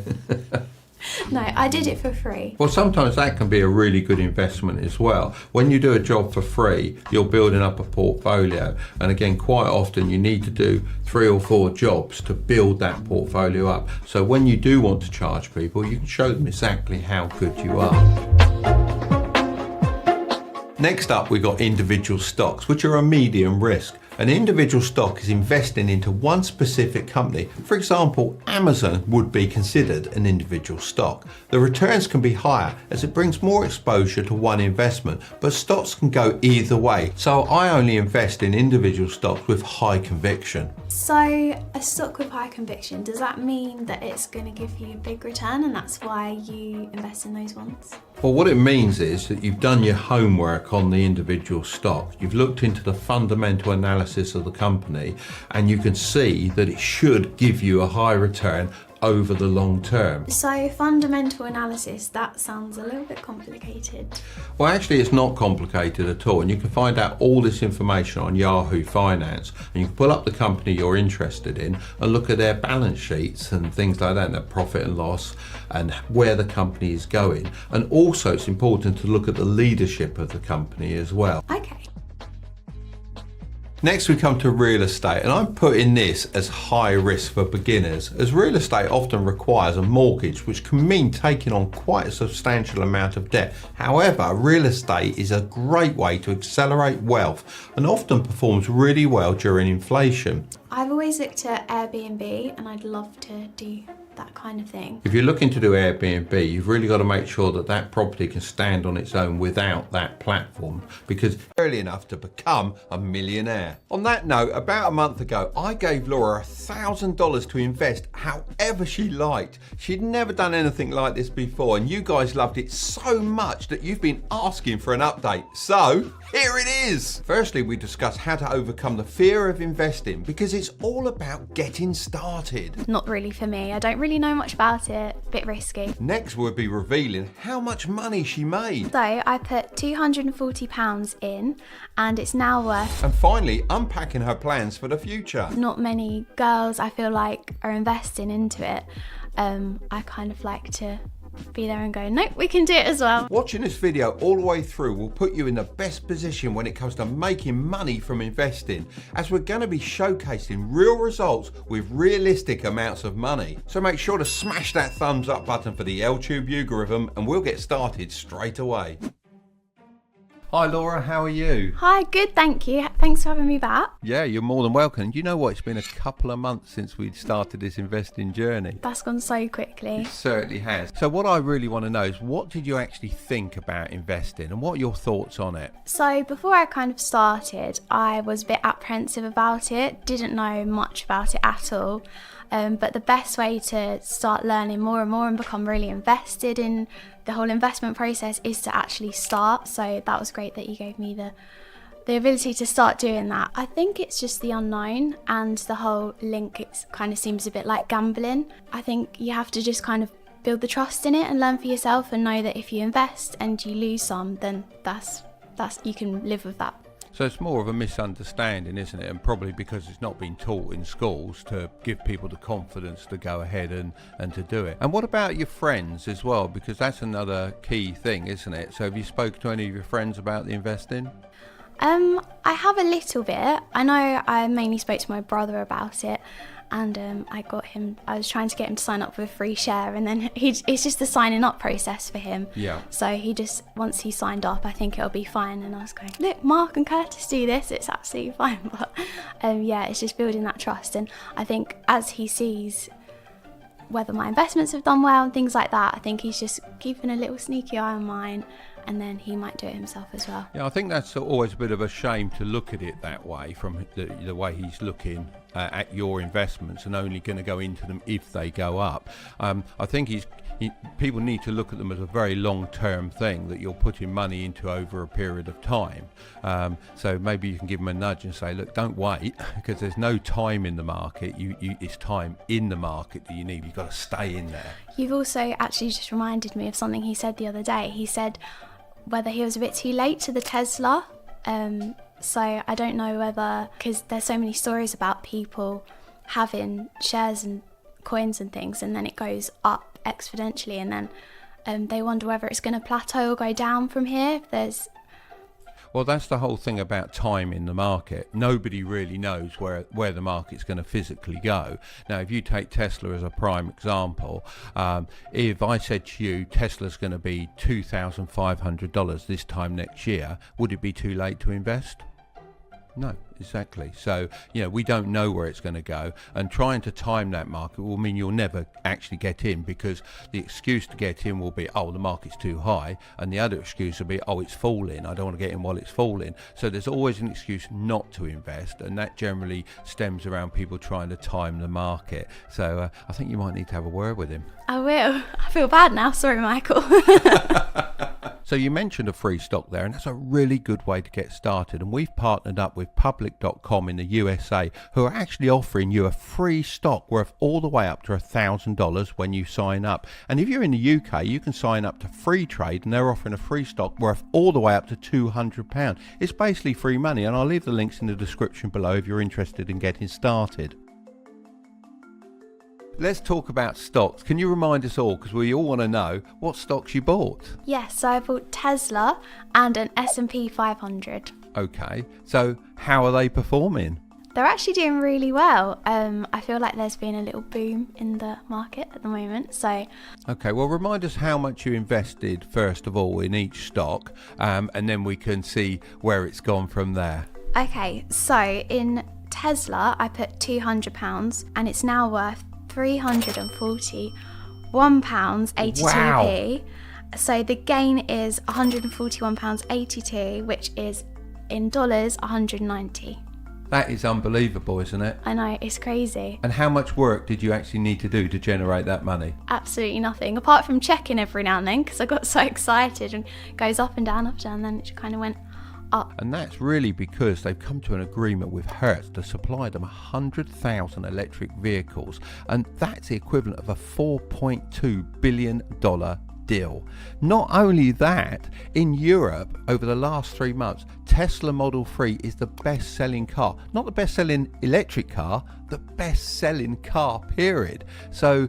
No, I did it for free. Well, sometimes that can be a really good investment as well. When you do a job for free, you're building up a portfolio. And again, quite often you need to do 3 or 4 jobs to build that portfolio up. So when you do want to charge people, you can show them exactly how good you are. Next up, we've got individual stocks, which are a medium risk. An individual stock is investing into one specific company. For example, Amazon would be considered an individual stock. The returns can be higher as it brings more exposure to one investment, but stocks can go either way. So I only invest in individual stocks with high conviction. So a stock with high conviction, does that mean that it's going to give you a big return and that's why you invest in those ones? Well, what it means is that you've done your homework on the individual stock. You've looked into the fundamental analysis of the company and you can see that it should give you a high return over the long term. So fundamental analysis, that sounds a little bit complicated. Well, actually it's not complicated at all, and you can find out all this information on Yahoo Finance, and you can pull up the company you're interested in and look at their balance sheets and things like that, and their profit and loss and where the company is going. And also it's important to look at the leadership of the company as well. Okay. Next we come to real estate, and I'm putting this as high risk for beginners, as real estate often requires a mortgage, which can mean taking on quite a substantial amount of debt. However, real estate is a great way to accelerate wealth and often performs really well during inflation. I've always looked at Airbnb and I'd love to do that kind of thing. If you're looking to do Airbnb, you've really got to make sure that that property can stand on its own without that platform, because it's early enough to become a millionaire. On that note, about a month ago, I gave Laura $1,000 to invest however she liked. She'd never done anything like this before, and you guys loved it so much that you've been asking for an update. So here it is. Firstly, we discussed how to overcome the fear of investing, because it's all about getting started. Not really for me. I don't really know much about it. A bit risky. Next, we'll be revealing how much money she made. So I put £240 in and it's now worth... And finally, unpacking her plans for the future. Not many girls, I feel like, are investing into it. I kind of like to be there and go, nope, we can do it as well. Watching this video all the way through will put you in the best position when it comes to making money from investing, as we're going to be showcasing real results with realistic amounts of money. So make sure to smash that thumbs up button for the LTube algorithm, and we'll get started straight away. Hi Laura, how are you? Hi, good, thank you. Thanks for having me back. Yeah, you're more than welcome. You know what, it's been a couple of months since we started this investing journey. That's gone so quickly. It certainly has. So what I really want to know is, what did you actually think about investing and what are your thoughts on it? So before I kind of started, I was a bit apprehensive about it, didn't know much about it at all. But the best way to start learning more and more and become really invested in the whole investment process is to actually start. So that was great that you gave me the ability to start doing that. I think it's just the unknown and the whole link. It kind of seems a bit like gambling. I think you have to just kind of build the trust in it and learn for yourself and know that if you invest and you lose some, then that's you can live with that. So it's more of a misunderstanding, isn't it? And probably because it's not been taught in schools to give people the confidence to go ahead and to do it. And what about your friends as well? Because that's another key thing, isn't it? So have you spoken to any of your friends about the investing? I have a little bit. I know I mainly spoke to my brother about it, and I was trying to get him to sign up for a free share, and then it's just the signing up process for him. Yeah. So once he signed up, I think it'll be fine. And I was going, look, Mark and Curtis do this, it's absolutely fine. But yeah, it's just building that trust. And I think as he sees whether my investments have done well and things like that, I think he's just keeping a little sneaky eye on mine, and then he might do it himself as well. Yeah, I think that's always a bit of a shame to look at it that way, from the way he's looking at your investments and only going to go into them if they go up. I think People need to look at them as a very long-term thing that you're putting money into over a period of time. So maybe you can give them a nudge and say, look, don't wait, because there's no time in the market. It's time in the market that you need. You've got to stay in there. You've also actually just reminded me of something he said the other day. He said whether he was a bit too late to the Tesla. So I don't know whether, because there's so many stories about people having shares and coins and things, and then it goes up exponentially, and then they wonder whether it's going to plateau or go down from here. Well, that's the whole thing about time in the market. Nobody really knows where the market's going to physically go. Now, if you take Tesla as a prime example, if I said to you Tesla's going to be $2,500 this time next year, would it be too late to invest? No, exactly. So, we don't know where it's going to go, and trying to time that market will mean you'll never actually get in, because the excuse to get in will be, oh, the market's too high, and the other excuse will be, oh, it's falling, I don't want to get in while it's falling. So there's always an excuse not to invest, and that generally stems around people trying to time the market. So I think you might need to have a word with him. I will. I feel bad now. Sorry, Michael. So you mentioned a free stock there, and that's a really good way to get started. And we've partnered up with public.com in the USA, who are actually offering you a free stock worth all the way up to $1,000 when you sign up. And if you're in the UK, you can sign up to Free Trade, and they're offering a free stock worth all the way up to £200. It's basically free money, and I'll leave the links in the description below if you're interested in getting started. Let's talk about stocks. Can you remind us all, because we all want to know, what stocks you bought? Yes, so I bought Tesla and an S&P 500. Okay, so how are they performing? They're actually doing really well. I feel like there's been a little boom in the market at the moment. So, okay, well, remind us how much you invested, first of all, in each stock, and then we can see where it's gone from there. Okay, so in Tesla, I put £200, and it's now worth £341.82p. Wow. So the gain is £141.82, which is in dollars 190. That is unbelievable, isn't it? I know, it's crazy. And how much work did you actually need to do to generate that money? Absolutely nothing, apart from checking every now and then, because I got so excited, and it goes up and down, and then it just kind of went up. And that's really because they've come to an agreement with Hertz to supply them 100,000 electric vehicles, and that's the equivalent of a $4.2 billion deal. Not only that, in Europe over the last 3 months, Tesla Model 3 is the best selling car. Not the best selling electric car, the best selling car, period. So,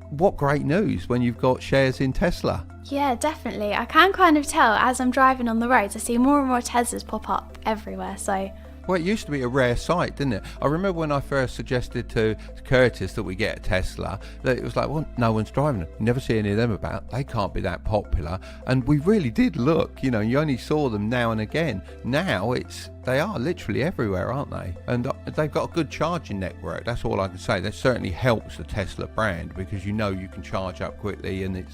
what great news when you've got shares in Tesla. Yeah, definitely. I can kind of tell as I'm driving on the roads, I see more and more Teslas pop up everywhere. So, well, it used to be a rare sight, didn't it? I remember when I first suggested to Curtis that we get a Tesla, that it was like, well, no one's driving them. You never see any of them about. They can't be that popular. And we really did look, you only saw them now and again. Now they are literally everywhere, aren't they? And they've got a good charging network. That's all I can say. That certainly helps the Tesla brand, because you can charge up quickly, and it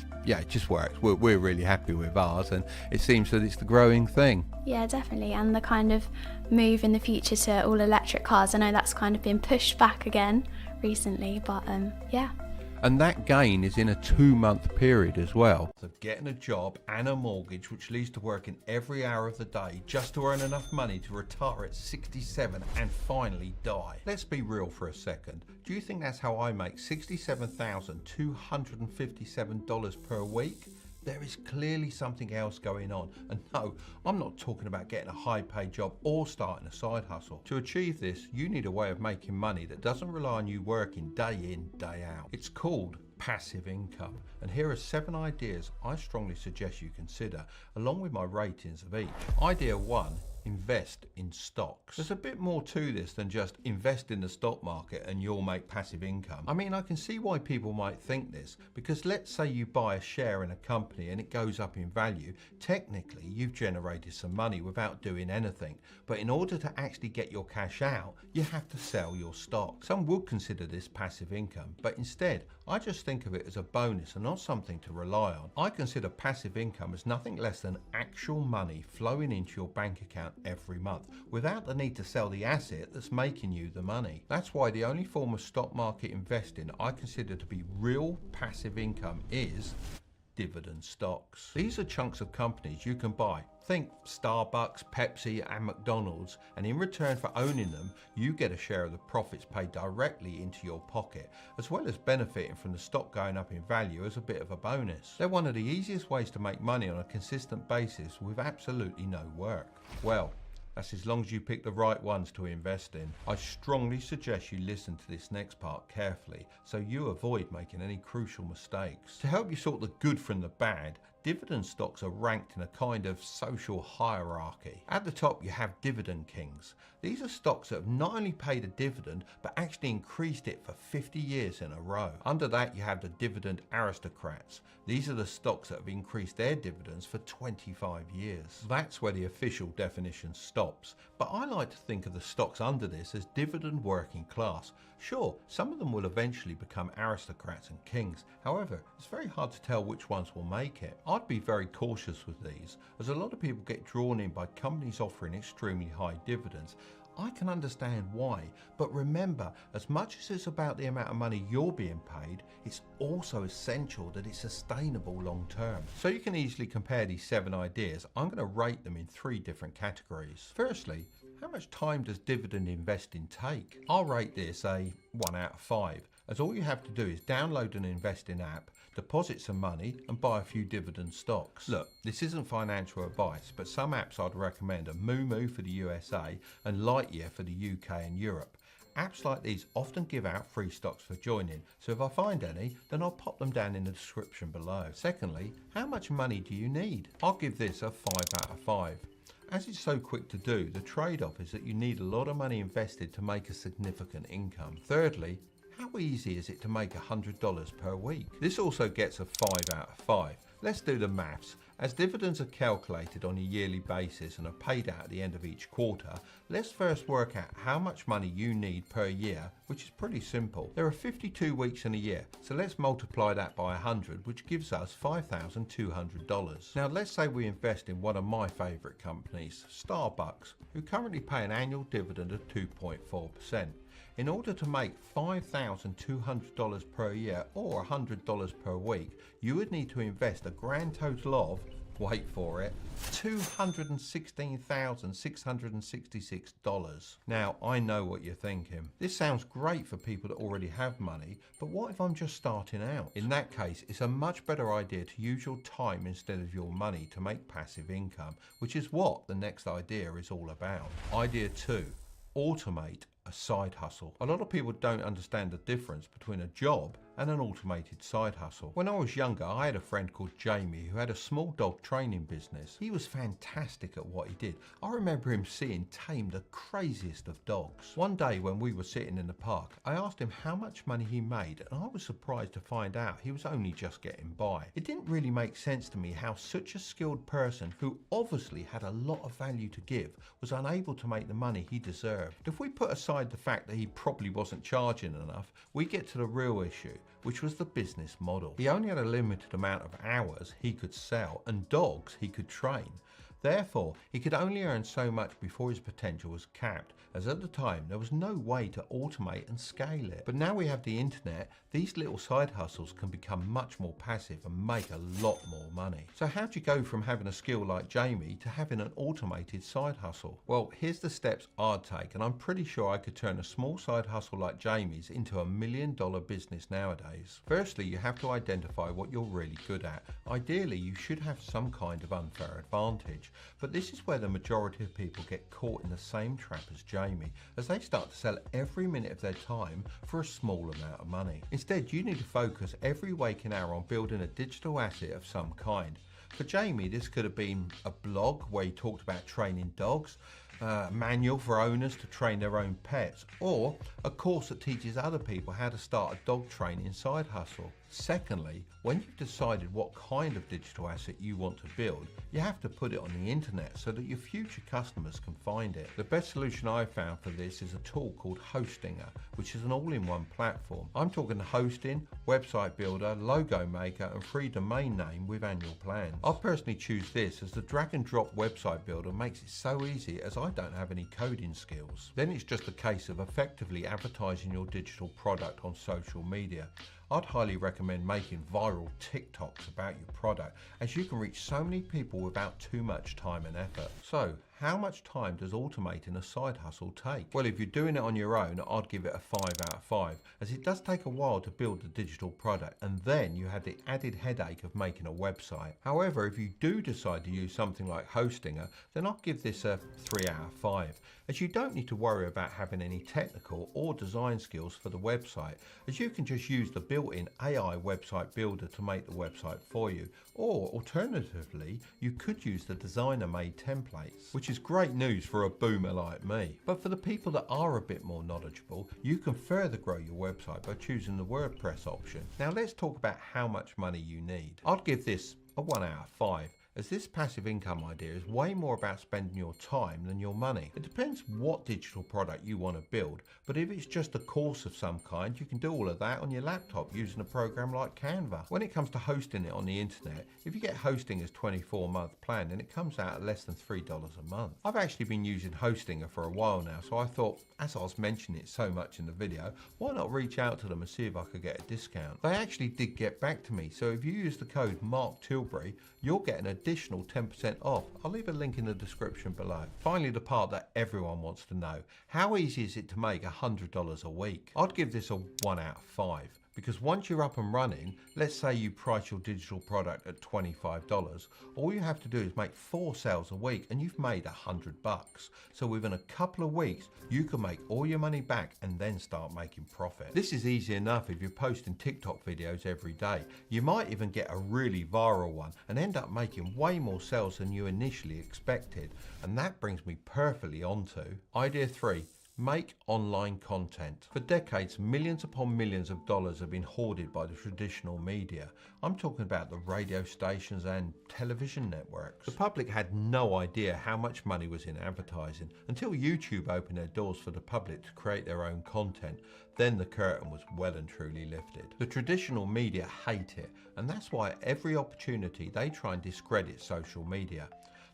just works. We're really happy with ours, and it seems that it's the growing thing. Yeah, definitely. And the kind of move in the future to all electric cars, I know that's kind of been pushed back again recently, but yeah. And that gain is in a 2-month period as well. So getting a job and a mortgage, which leads to working every hour of the day just to earn enough money to retire at 67 and finally die. Let's be real for a second. Do you think that's how I make $67,257 per week? There is clearly something else going on. And no, I'm not talking about getting a high-paid job or starting a side hustle. To achieve this, you need a way of making money that doesn't rely on you working day in, day out. It's called passive income. And here are 7 ideas I strongly suggest you consider, along with my ratings of each. Idea 1. Invest in stocks. There's a bit more to this than just invest in the stock market and you'll make passive income. I mean, I can see why people might think this, because let's say you buy a share in a company and it goes up in value. Technically, you've generated some money without doing anything. But in order to actually get your cash out, you have to sell your stock. Some would consider this passive income, but instead, I just think of it as a bonus and not something to rely on. I consider passive income as nothing less than actual money flowing into your bank account account every month without the need to sell the asset that's making you the money. That's why the only form of stock market investing I consider to be real passive income is dividend stocks. These are chunks of companies you can buy. Think Starbucks, Pepsi and McDonald's, and in return for owning them, you get a share of the profits paid directly into your pocket, as well as benefiting from the stock going up in value as a bit of a bonus. They're one of the easiest ways to make money on a consistent basis with absolutely no work. Well, that's as long as you pick the right ones to invest in. I strongly suggest you listen to this next part carefully so you avoid making any crucial mistakes. To help you sort the good from the bad, dividend stocks are ranked in a kind of social hierarchy. At the top you have dividend kings. These are stocks that have not only paid a dividend but actually increased it for 50 years in a row. Under that you have the dividend aristocrats. These are the stocks that have increased their dividends for 25 years. That's where the official definition stops. But I like to think of the stocks under this as dividend working class. Sure, some of them will eventually become aristocrats and kings. However, it's very hard to tell which ones will make it. I'd be very cautious with these, as a lot of people get drawn in by companies offering extremely high dividends. I can understand why, but remember, as much as it's about the amount of money you're being paid, it's also essential that it's sustainable long term. So you can easily compare these 7 ideas. I'm going to rate them in 3 different categories. Firstly, how much time does dividend investing take? I'll rate this a 1 out of 5, as all you have to do is download an investing app, deposit some money and buy a few dividend stocks. Look, this isn't financial advice, but some apps I'd recommend are Moo for the USA and Lightyear for the UK and Europe. Apps like these often give out free stocks for joining, so if I find any, then I'll pop them down in the description below. Secondly, how much money do you need? I'll give this a 5 out of 5. As it's so quick to do, the trade-off is that you need a lot of money invested to make a significant income. Thirdly, how easy is it to make $100 per week? This also gets a 5 out of 5. Let's do the maths. As dividends are calculated on a yearly basis and are paid out at the end of each quarter, let's first work out how much money you need per year, which is pretty simple. There are 52 weeks in a year, so let's multiply that by 100, which gives us $5,200. Now let's say we invest in one of my favourite companies, Starbucks, who currently pay an annual dividend of 2.4%. In order to make $5,200 per year or $100 per week, you would need to invest a grand total of, wait for it, $216,666. Now, I know what you're thinking. This sounds great for people that already have money, but what if I'm just starting out? In that case, it's a much better idea to use your time instead of your money to make passive income, which is what the next idea is all about. Idea 2, automate a side hustle. A lot of people don't understand the difference between a job and an automated side hustle. When I was younger, I had a friend called Jamie who had a small dog training business. He was fantastic at what he did. I remember him seeing tame the craziest of dogs. One day when we were sitting in the park, I asked him how much money he made, and I was surprised to find out he was only just getting by. It didn't really make sense to me how such a skilled person who obviously had a lot of value to give was unable to make the money he deserved. If we put aside the fact that he probably wasn't charging enough, we get to the real issue, which was the business model. He only had a limited amount of hours he could sell and dogs he could train. Therefore, he could only earn so much before his potential was capped, as at the time there was no way to automate and scale it. But now we have the internet, these little side hustles can become much more passive and make a lot more money. So how do you go from having a skill like Jamie to having an automated side hustle? Well, here's the steps I'd take, and I'm pretty sure I could turn a small side hustle like Jamie's into $1 million business nowadays. Firstly, you have to identify what you're really good at. Ideally, you should have some kind of unfair advantage. But this is where the majority of people get caught in the same trap as Jamie, as they start to sell every minute of their time for a small amount of money. Instead, you need to focus every waking hour on building a digital asset of some kind. For Jamie, this could have been a blog where he talked about training dogs, a manual for owners to train their own pets, or a course that teaches other people how to start a dog training side hustle. Secondly, when you've decided what kind of digital asset you want to build, you have to put it on the internet so that your future customers can find it. The best solution I've found for this is a tool called Hostinger, which is an all-in-one platform. I'm talking hosting, website builder, logo maker and free domain name with annual plans. I personally choose this as the drag and drop website builder makes it so easy as I don't have any coding skills. Then it's just a case of effectively advertising your digital product on social media. I'd highly recommend making viral TikToks about your product, as you can reach so many people without too much time and effort. So, how much time does automating a side hustle take? Well, if you're doing it on your own, I'd give it a 5 out of 5, as it does take a while to build the digital product, and then you have the added headache of making a website. However, if you do decide to use something like Hostinger, then I'd give this a 3 out of 5, as you don't need to worry about having any technical or design skills for the website, as you can just use the built-in AI website builder to make the website for you, or alternatively, you could use the designer-made templates, which is great news for a boomer like me. But for the people that are a bit more knowledgeable, you can further grow your website by choosing the WordPress option. Now let's talk about how much money you need. I'd give this a 1 out of 5. As this passive income idea is way more about spending your time than your money. It depends what digital product you want to build, but if it's just a course of some kind, you can do all of that on your laptop using a program like Canva. When it comes to hosting it on the internet, if you get Hostinger's 24-month plan, then it comes out at less than $3 a month. I've actually been using Hostinger for a while now, so I thought, as I was mentioning it so much in the video, why not reach out to them and see if I could get a discount? They actually did get back to me, so if you use the code MARKTILBURY, you'll get an additional 10% off. I'll leave a link in the description below. Finally, the part that everyone wants to know. How easy is it to make $100 a week? I'd give this a 1 out of 5. Because once you're up and running, let's say you price your digital product at $25, all you have to do is make 4 sales a week and you've made $100. So within a couple of weeks, you can make all your money back and then start making profit. This is easy enough if you're posting TikTok videos every day. You might even get a really viral one and end up making way more sales than you initially expected. And that brings me perfectly onto idea 3. Make online content. For decades, millions upon millions of dollars have been hoarded by the traditional media. I'm talking about the radio stations and television networks. The public had no idea how much money was in advertising until YouTube opened their doors for the public to create their own content. Then the curtain was well and truly lifted. The traditional media hate it, and that's why every opportunity they try and discredit social media.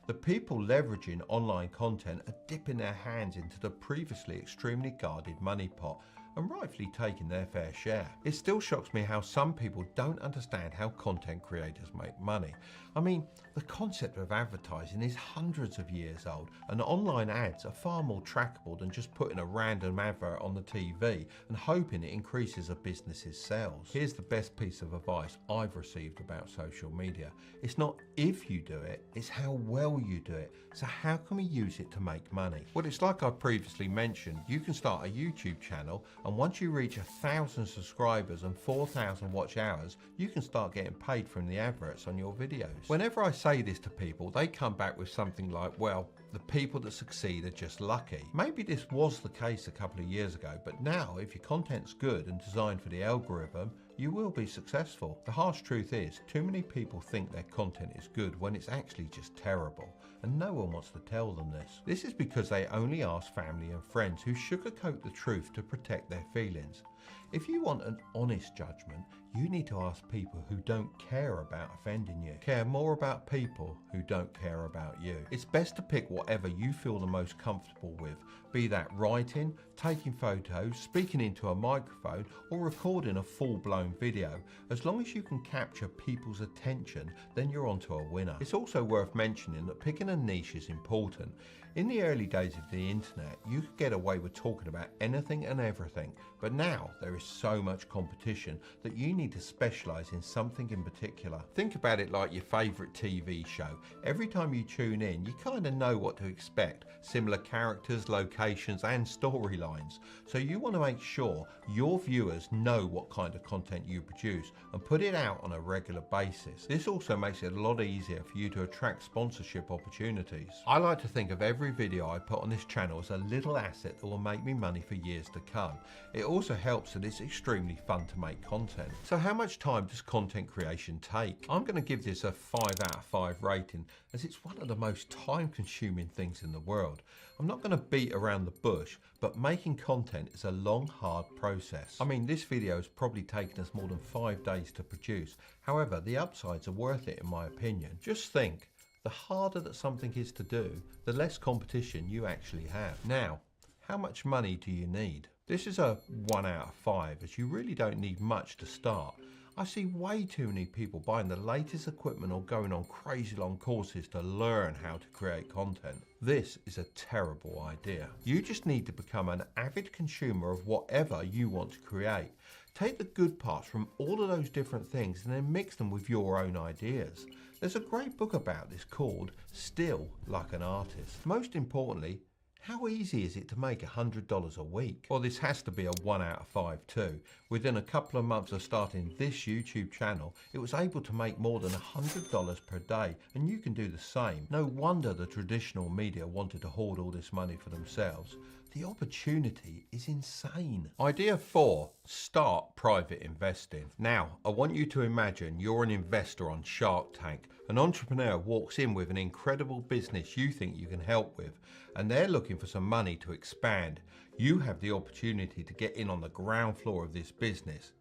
The people leveraging online content are dipping their hands into the previously extremely guarded money pot and rightfully taking their fair share. It still shocks me how some people don't understand how content creators make money. I mean, the concept of advertising is hundreds of years old, and online ads are far more trackable than just putting a random advert on the TV and hoping it increases a business's sales. Here's the best piece of advice I've received about social media. It's not if you do it, it's how well you do it. So how can we use it to make money? Well, it's like I previously mentioned, you can start a YouTube channel, and once you reach 1,000 subscribers and 4,000 watch hours, you can start getting paid from the adverts on your videos. Whenever I say this to people, they come back with something like, well, the people that succeed are just lucky. Maybe this was the case a couple of years ago, but now if your content's good and designed for the algorithm, you will be successful. The harsh truth is, too many people think their content is good when it's actually just terrible, and no one wants to tell them this. This is because they only ask family and friends who sugarcoat the truth to protect their feelings. If you want an honest judgment, you need to ask people who don't care about offending you. Care more about people who don't care about you. It's best to pick whatever you feel the most comfortable with, be that writing, taking photos, speaking into a microphone, or recording a full-blown video. As long as you can capture people's attention, then you're onto a winner. It's also worth mentioning that picking a niche is important. In the early days of the internet, you could get away with talking about anything and everything, but now there is so much competition that you need to specialize in something in particular. Think about it like your favorite TV show. Every time you tune in, you kind of know what to expect, similar characters, locations, and storylines. So you want to make sure your viewers know what kind of content you produce and put it out on a regular basis. This also makes it a lot easier for you to attract sponsorship opportunities. I like to think of every video I put on this channel as a little asset that will make me money for years to come. It also helps that it's extremely fun to make content. So how much time does content creation take? I'm going to give this a 5 out of 5 rating, as it's one of the most time-consuming things in the world. I'm not going to beat around the bush, but making content is a long, hard process. I mean, this video has probably taken us more than 5 days to produce. However, the upsides are worth it in my opinion. Just think, the harder that something is to do, the less competition you actually have. Now, how much money do you need? This is a 1 out of 5, as you really don't need much to start. I see way too many people buying the latest equipment or going on crazy long courses to learn how to create content. This is a terrible idea. You just need to become an avid consumer of whatever you want to create. Take the good parts from all of those different things and then mix them with your own ideas. There's a great book about this called Still Like an Artist. Most importantly, how easy is it to make $100 a week? Well, this has to be a 1 out of 5 too. Within a couple of months of starting this YouTube channel, it was able to make more than $100 per day, and you can do the same. No wonder the traditional media wanted to hoard all this money for themselves. The opportunity is insane. Idea 4, start private investing. Now, I want you to imagine you're an investor on Shark Tank. An entrepreneur walks in with an incredible business you think you can help with, and they're looking for some money to expand. You have the opportunity to get in on the ground floor of this business.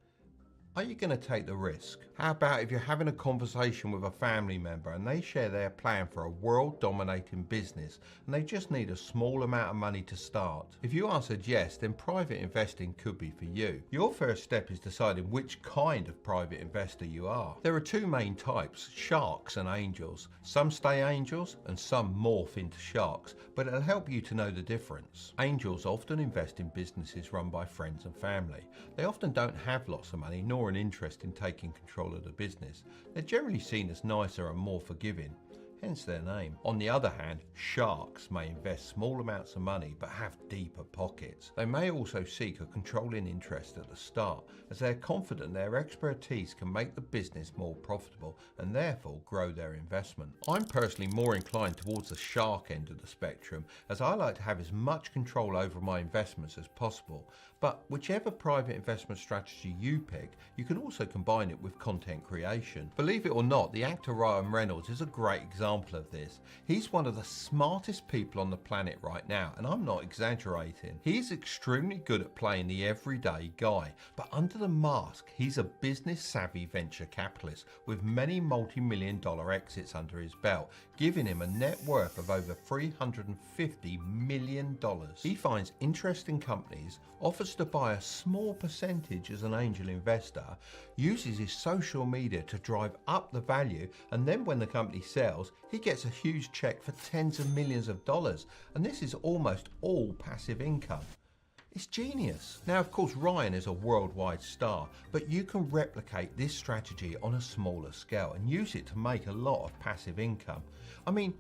Are you going to take the risk? How about if you're having a conversation with a family member and they share their plan for a world-dominating business and they just need a small amount of money to start? If you answered yes, then private investing could be for you. Your first step is deciding which kind of private investor you are. There are 2 main types, sharks and angels. Some stay angels and some morph into sharks, but it'll help you to know the difference. Angels often invest in businesses run by friends and family. They often don't have lots of money nor an interest in taking control of the business. They're generally seen as nicer and more forgiving, hence their name. On the other hand, sharks may invest small amounts of money but have deeper pockets. They may also seek a controlling interest at the start, as they're confident their expertise can make the business more profitable and therefore grow their investment. I'm personally more inclined towards the shark end of the spectrum, as I like to have as much control over my investments as possible. But whichever private investment strategy you pick, you can also combine it with content creation. Believe it or not, the actor Ryan Reynolds is a great example of this. He's one of the smartest people on the planet right now, and I'm not exaggerating. He's extremely good at playing the everyday guy, but under the mask, he's a business-savvy venture capitalist with many multi-million dollar exits under his belt, giving him a net worth of over $350 million. He finds interesting companies, offers to buy a small percentage as an angel investor, uses his social media to drive up the value, and then when the company sells, he gets a huge check for tens of millions of dollars, and this is almost all passive income. It's genius. Now, of course, Ryan is a worldwide star, but you can replicate this strategy on a smaller scale and use it to make a lot of passive income. I mean,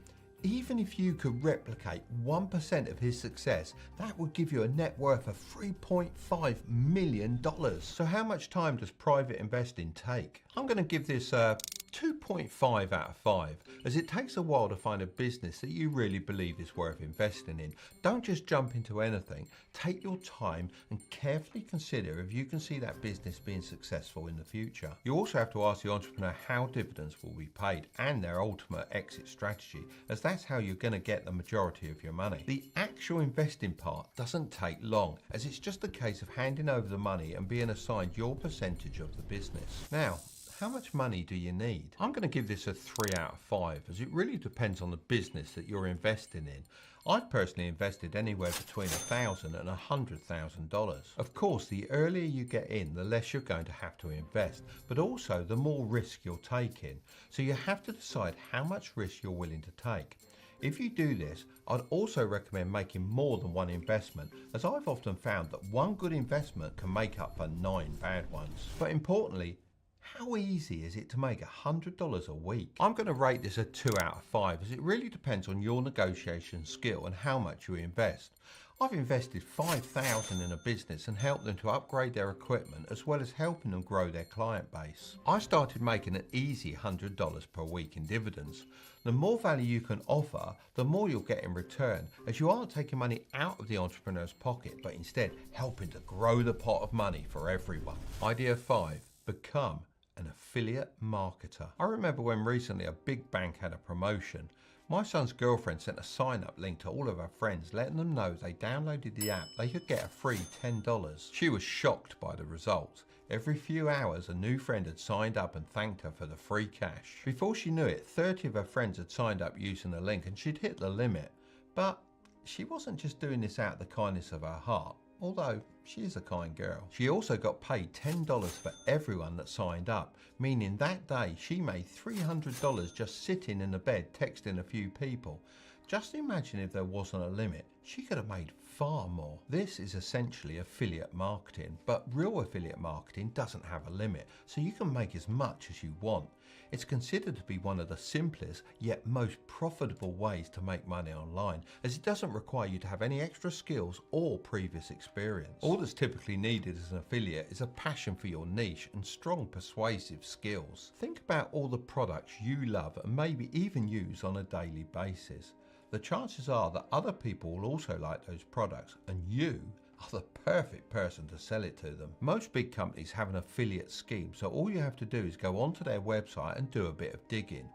even if you could replicate 1% of his success, that would give you a net worth of $3.5 million. So how much time does private investing take? I'm going to give this a 2.5 out of 5, as it takes a while to find a business that you really believe is worth investing in. Don't just jump into anything. Take your time and carefully consider if you can see that business being successful in the future. You also have to ask the entrepreneur how dividends will be paid and their ultimate exit strategy, as that's how you're going to get the majority of your money. The actual investing part doesn't take long, as it's just a case of handing over the money and being assigned your percentage of the business. Now, how much money do you need? I'm going to give this a 3 out of 5, as it really depends on the business that you're investing in. I've personally invested anywhere between $1,000 and $100,000. Of course, the earlier you get in, the less you're going to have to invest, but also the more risk you're taking. So you have to decide how much risk you're willing to take. If you do this, I'd also recommend making more than one investment, as I've often found that one good investment can make up for 9 bad ones. But importantly, how easy is it to make $100 a week? I'm going to rate this a 2 out of 5, as it really depends on your negotiation skill and how much you invest. I've invested $5,000 in a business and helped them to upgrade their equipment as well as helping them grow their client base. I started making an easy $100 per week in dividends. The more value you can offer, the more you'll get in return, as you aren't taking money out of the entrepreneur's pocket, but instead helping to grow the pot of money for everyone. Idea 5, become an affiliate marketer. I remember when recently a big bank had a promotion. My son's girlfriend sent a sign-up link to all of her friends, letting them know if they downloaded the app, they could get a free $10. She was shocked by the results. Every few hours, a new friend had signed up and thanked her for the free cash. Before she knew it, 30 of her friends had signed up using the link and she'd hit the limit. But she wasn't just doing this out of the kindness of her heart, although she is a kind girl. She also got paid $10 for everyone that signed up, meaning that day she made $300 just sitting in the bed texting a few people. Just imagine if there wasn't a limit, she could have made far more. This is essentially affiliate marketing, but real affiliate marketing doesn't have a limit, so you can make as much as you want. It's considered to be one of the simplest yet most profitable ways to make money online, as it doesn't require you to have any extra skills or previous experience. All that's typically needed as an affiliate is a passion for your niche and strong persuasive skills. Think about all the products you love and maybe even use on a daily basis. The chances are that other people will also like those products, and you are the perfect person to sell it to them. Most big companies have an affiliate scheme, so all you have to do is go onto their website and do a bit of digging.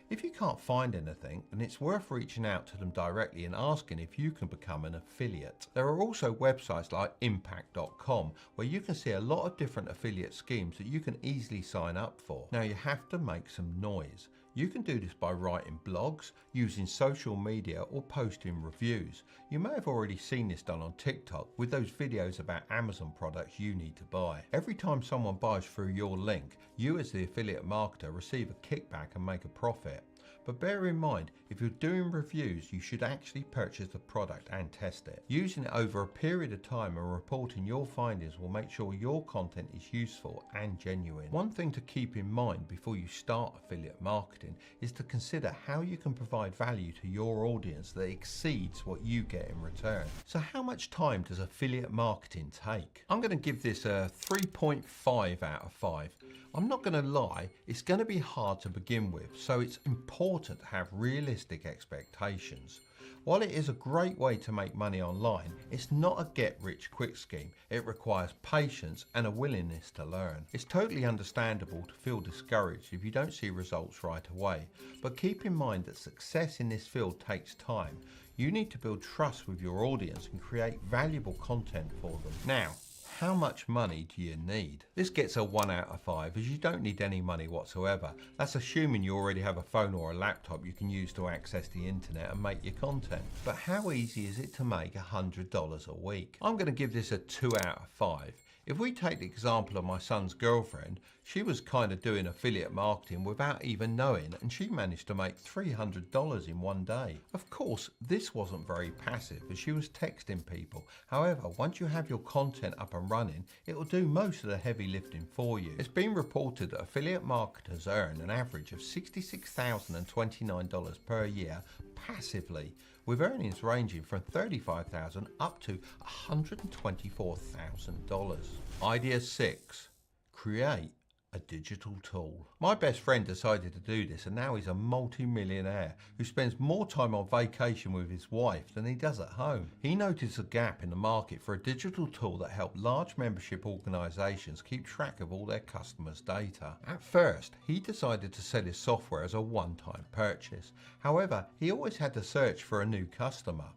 If you can't find anything, then it's worth reaching out to them directly and asking if you can become an affiliate. There are also websites like impact.com where you can see a lot of different affiliate schemes that you can easily sign up for. Now you have to make some noise. You can do this by writing blogs, using social media, or posting reviews. You may have already seen this done on TikTok with those videos about Amazon products you need to buy. Every time someone buys through your link, you as the affiliate marketer receive a kickback and make a profit. But bear in mind, if you're doing reviews, you should actually purchase the product and test it. Using it over a period of time and reporting your findings will make sure your content is useful and genuine. One thing to keep in mind before you start affiliate marketing is to consider how you can provide value to your audience that exceeds what you get in return. So how much time does affiliate marketing take? I'm going to give this a 3.5 out of 5. I'm not going to lie, it's going to be hard to begin with, so it's important to have realistic expectations. While it is a great way to make money online, it's not a get-rich-quick scheme. It requires patience and a willingness to learn. It's totally understandable to feel discouraged if you don't see results right away, but keep in mind that success in this field takes time. You need to build trust with your audience and create valuable content for them. Now, how much money do you need? This gets a 1 out of 5 as you don't need any money whatsoever. That's assuming you already have a phone or a laptop you can use to access the internet and make your content. But how easy is it to make $100 a week? I'm going to give this a 2 out of 5. If we take the example of my son's girlfriend, she was kind of doing affiliate marketing without even knowing, and she managed to make $300 in one day. Of course, this wasn't very passive as she was texting people. However, once you have your content up and running, it will do most of the heavy lifting for you. It's been reported that affiliate marketers earn an average of $66,029 per year passively, with earnings ranging from $35,000 up to $124,000. Idea 6. Create a digital tool. My best friend decided to do this, and now he's a multi-millionaire who spends more time on vacation with his wife than he does at home. He noticed a gap in the market for a digital tool that helped large membership organizations keep track of all their customers' data. At first, he decided to sell his software as a one-time purchase. However, he always had to search for a new customer.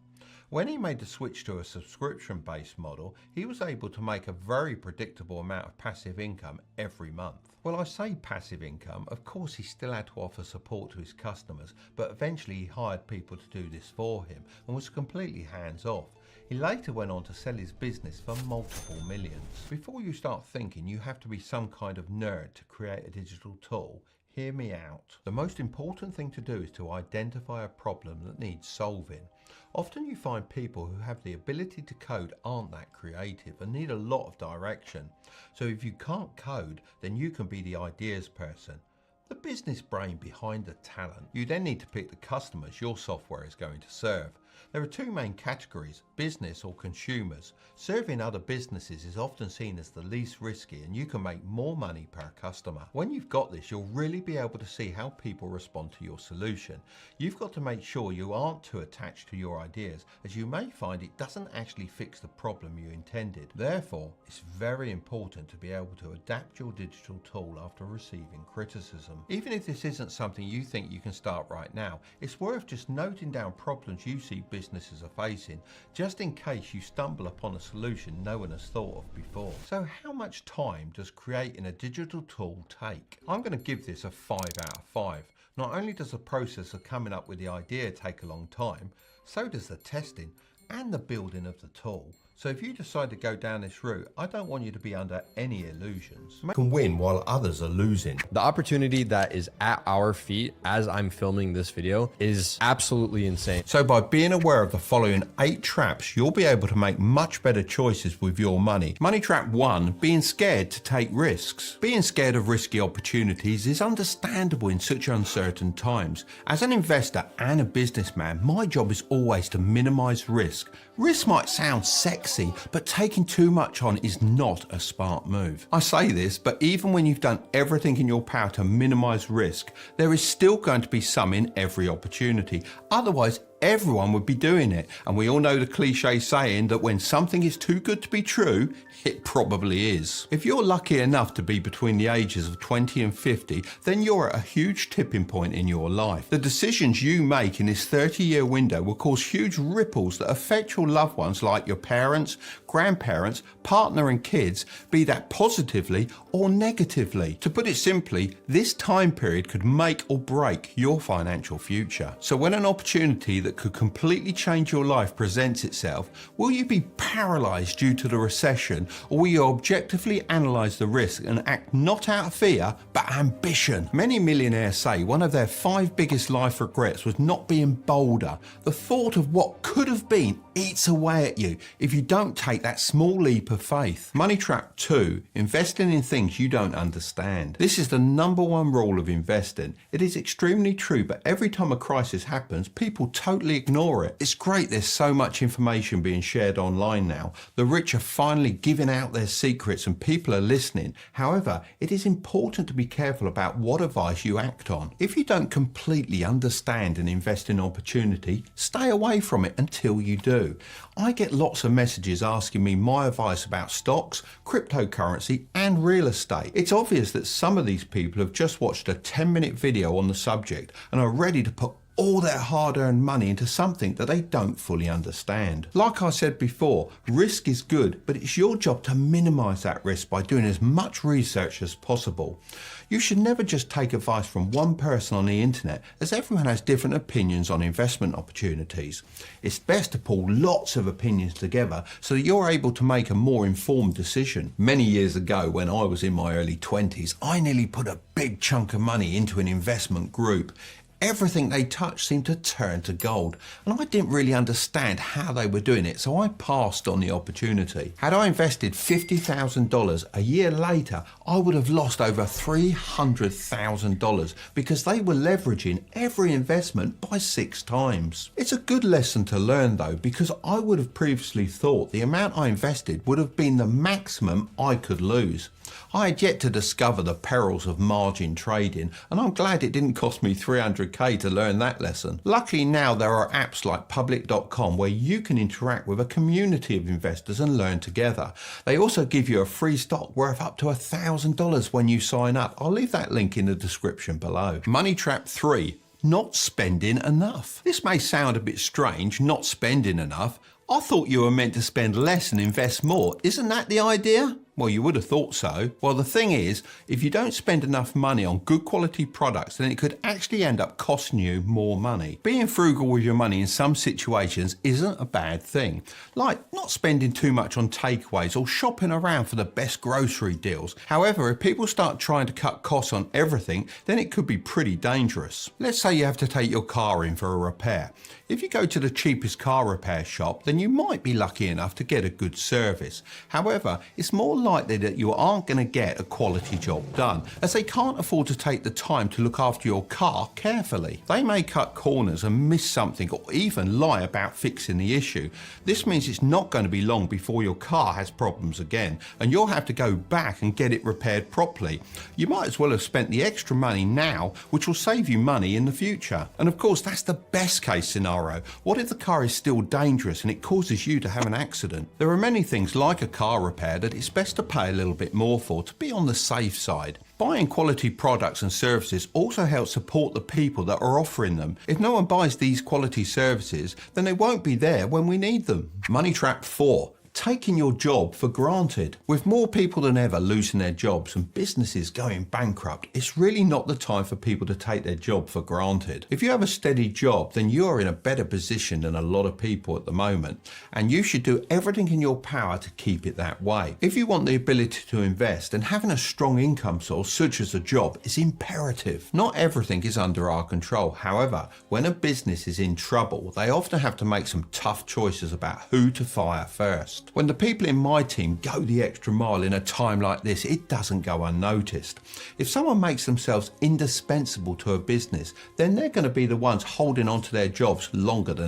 When he made the switch to a subscription-based model, he was able to make a very predictable amount of passive income every month. Well, I say passive income, of course he still had to offer support to his customers, but eventually he hired people to do this for him and was completely hands-off. He later went on to sell his business for multiple millions. Before you start thinking you have to be some kind of nerd to create a digital tool, hear me out. The most important thing to do is to identify a problem that needs solving. Often you find people who have the ability to code aren't that creative and need a lot of direction. So if you can't code, then you can be the ideas person, the business brain behind the talent. You then need to pick the customers your software is going to serve. There are two main categories, business or consumers. Serving other businesses is often seen as the least risky and you can make more money per customer. When you've got this, you'll really be able to see how people respond to your solution. You've got to make sure you aren't too attached to your ideas, as you may find it doesn't actually fix the problem you intended. Therefore, it's very important to be able to adapt your digital tool after receiving criticism. Even if this isn't something you think you can start right now, it's worth just noting down problems you see businesses are facing, just in case you stumble upon a solution no one has thought of before. So how much time does creating a digital tool take? I'm going to give this a 5 out of 5. Not only does the process of coming up with the idea take a long time, so does the testing and the building of the tool. So if you decide to go down this route, I don't want you to be under any illusions. You can win while others are losing. The opportunity that is at our feet as I'm filming this video is absolutely insane. So by being aware of the following 8 traps, you'll be able to make much better choices with your money. Money trap 1, being scared to take risks. Being scared of risky opportunities is understandable in such uncertain times. As an investor and a businessman, my job is always to minimize risk. Risk might sound sexy, but taking too much on is not a smart move. I say this, but even when you've done everything in your power to minimize risk, there is still going to be some in every opportunity. Otherwise, everyone would be doing it. And we all know the cliche saying that when something is too good to be true, it probably is. If you're lucky enough to be between the ages of 20 and 50, then you're at a huge tipping point in your life. The decisions you make in this 30-year window will cause huge ripples that affect your loved ones like your parents, grandparents, partner and kids, be that positively or negatively. To put it simply, this time period could make or break your financial future. So when an opportunity that could completely change your life presents itself, will you be paralyzed due to the recession, or will you objectively analyze the risk and act not out of fear but ambition? Many millionaires say one of their 5 biggest life regrets was not being bolder. The thought of what could have been eats away at you if you don't take that small leap of faith. Money trap 2, investing in things you don't understand. This is the #1 rule of investing. It is extremely true, but every time a crisis happens, people totally ignore it. It's great there's so much information being shared online now. The rich are finally giving out their secrets and people are listening. However, it is important to be careful about what advice you act on. If you don't completely understand an investing opportunity, stay away from it until you do. I get lots of messages asking me my advice about stocks, cryptocurrency and real estate. It's obvious that some of these people have just watched a 10-minute video on the subject and are ready to put all their hard-earned money into something that they don't fully understand. Like I said before, risk is good, but it's your job to minimize that risk by doing as much research as possible. You should never just take advice from one person on the internet, as everyone has different opinions on investment opportunities. It's best to pull lots of opinions together so that you're able to make a more informed decision. Many years ago, when I was in my early 20s, I nearly put a big chunk of money into an investment group. Everything they touched seemed to turn to gold, and I didn't really understand how they were doing it, so I passed on the opportunity. Had I invested $50,000 a year later, I would have lost over $300,000 because they were leveraging every investment by 6 times. It's a good lesson to learn though, because I would have previously thought the amount I invested would have been the maximum I could lose. I had yet to discover the perils of margin trading, and I'm glad it didn't cost me $300K to learn that lesson. Luckily now there are apps like public.com where you can interact with a community of investors and learn together. They also give you a free stock worth up to $1,000 when you sign up. I'll leave that link in the description below. Money trap 3, not spending enough. This may sound a bit strange, not spending enough. I thought you were meant to spend less and invest more. Isn't that the idea? Well, you would have thought so. Well, the thing is, if you don't spend enough money on good quality products, then it could actually end up costing you more money. Being frugal with your money in some situations isn't a bad thing. Like not spending too much on takeaways or shopping around for the best grocery deals. However, if people start trying to cut costs on everything, then it could be pretty dangerous. Let's say you have to take your car in for a repair. If you go to the cheapest car repair shop, then you might be lucky enough to get a good service. However, it's more likely that you aren't going to get a quality job done, as they can't afford to take the time to look after your car carefully. They may cut corners and miss something or even lie about fixing the issue. This means it's not going to be long before your car has problems again, and you'll have to go back and get it repaired properly. You might as well have spent the extra money now, which will save you money in the future. And of course, that's the best case scenario. What if the car is still dangerous and it causes you to have an accident? There are many things like a car repair that it's best to pay a little bit more for to be on the safe side. Buying quality products and services also helps support the people that are offering them. If no one buys these quality services, then they won't be there when we need them. Money trap 4. Taking your job for granted. With more people than ever losing their jobs and businesses going bankrupt, it's really not the time for people to take their job for granted. If you have a steady job, then you're in a better position than a lot of people at the moment, and you should do everything in your power to keep it that way. If you want the ability to invest, then having a strong income source such as a job is imperative. Not everything is under our control. However, when a business is in trouble, they often have to make some tough choices about who to fire first. When the people in my team go the extra mile in a time like this, it doesn't go unnoticed. If someone makes themselves indispensable to a business, then they're going to be the ones holding on to their jobs longer than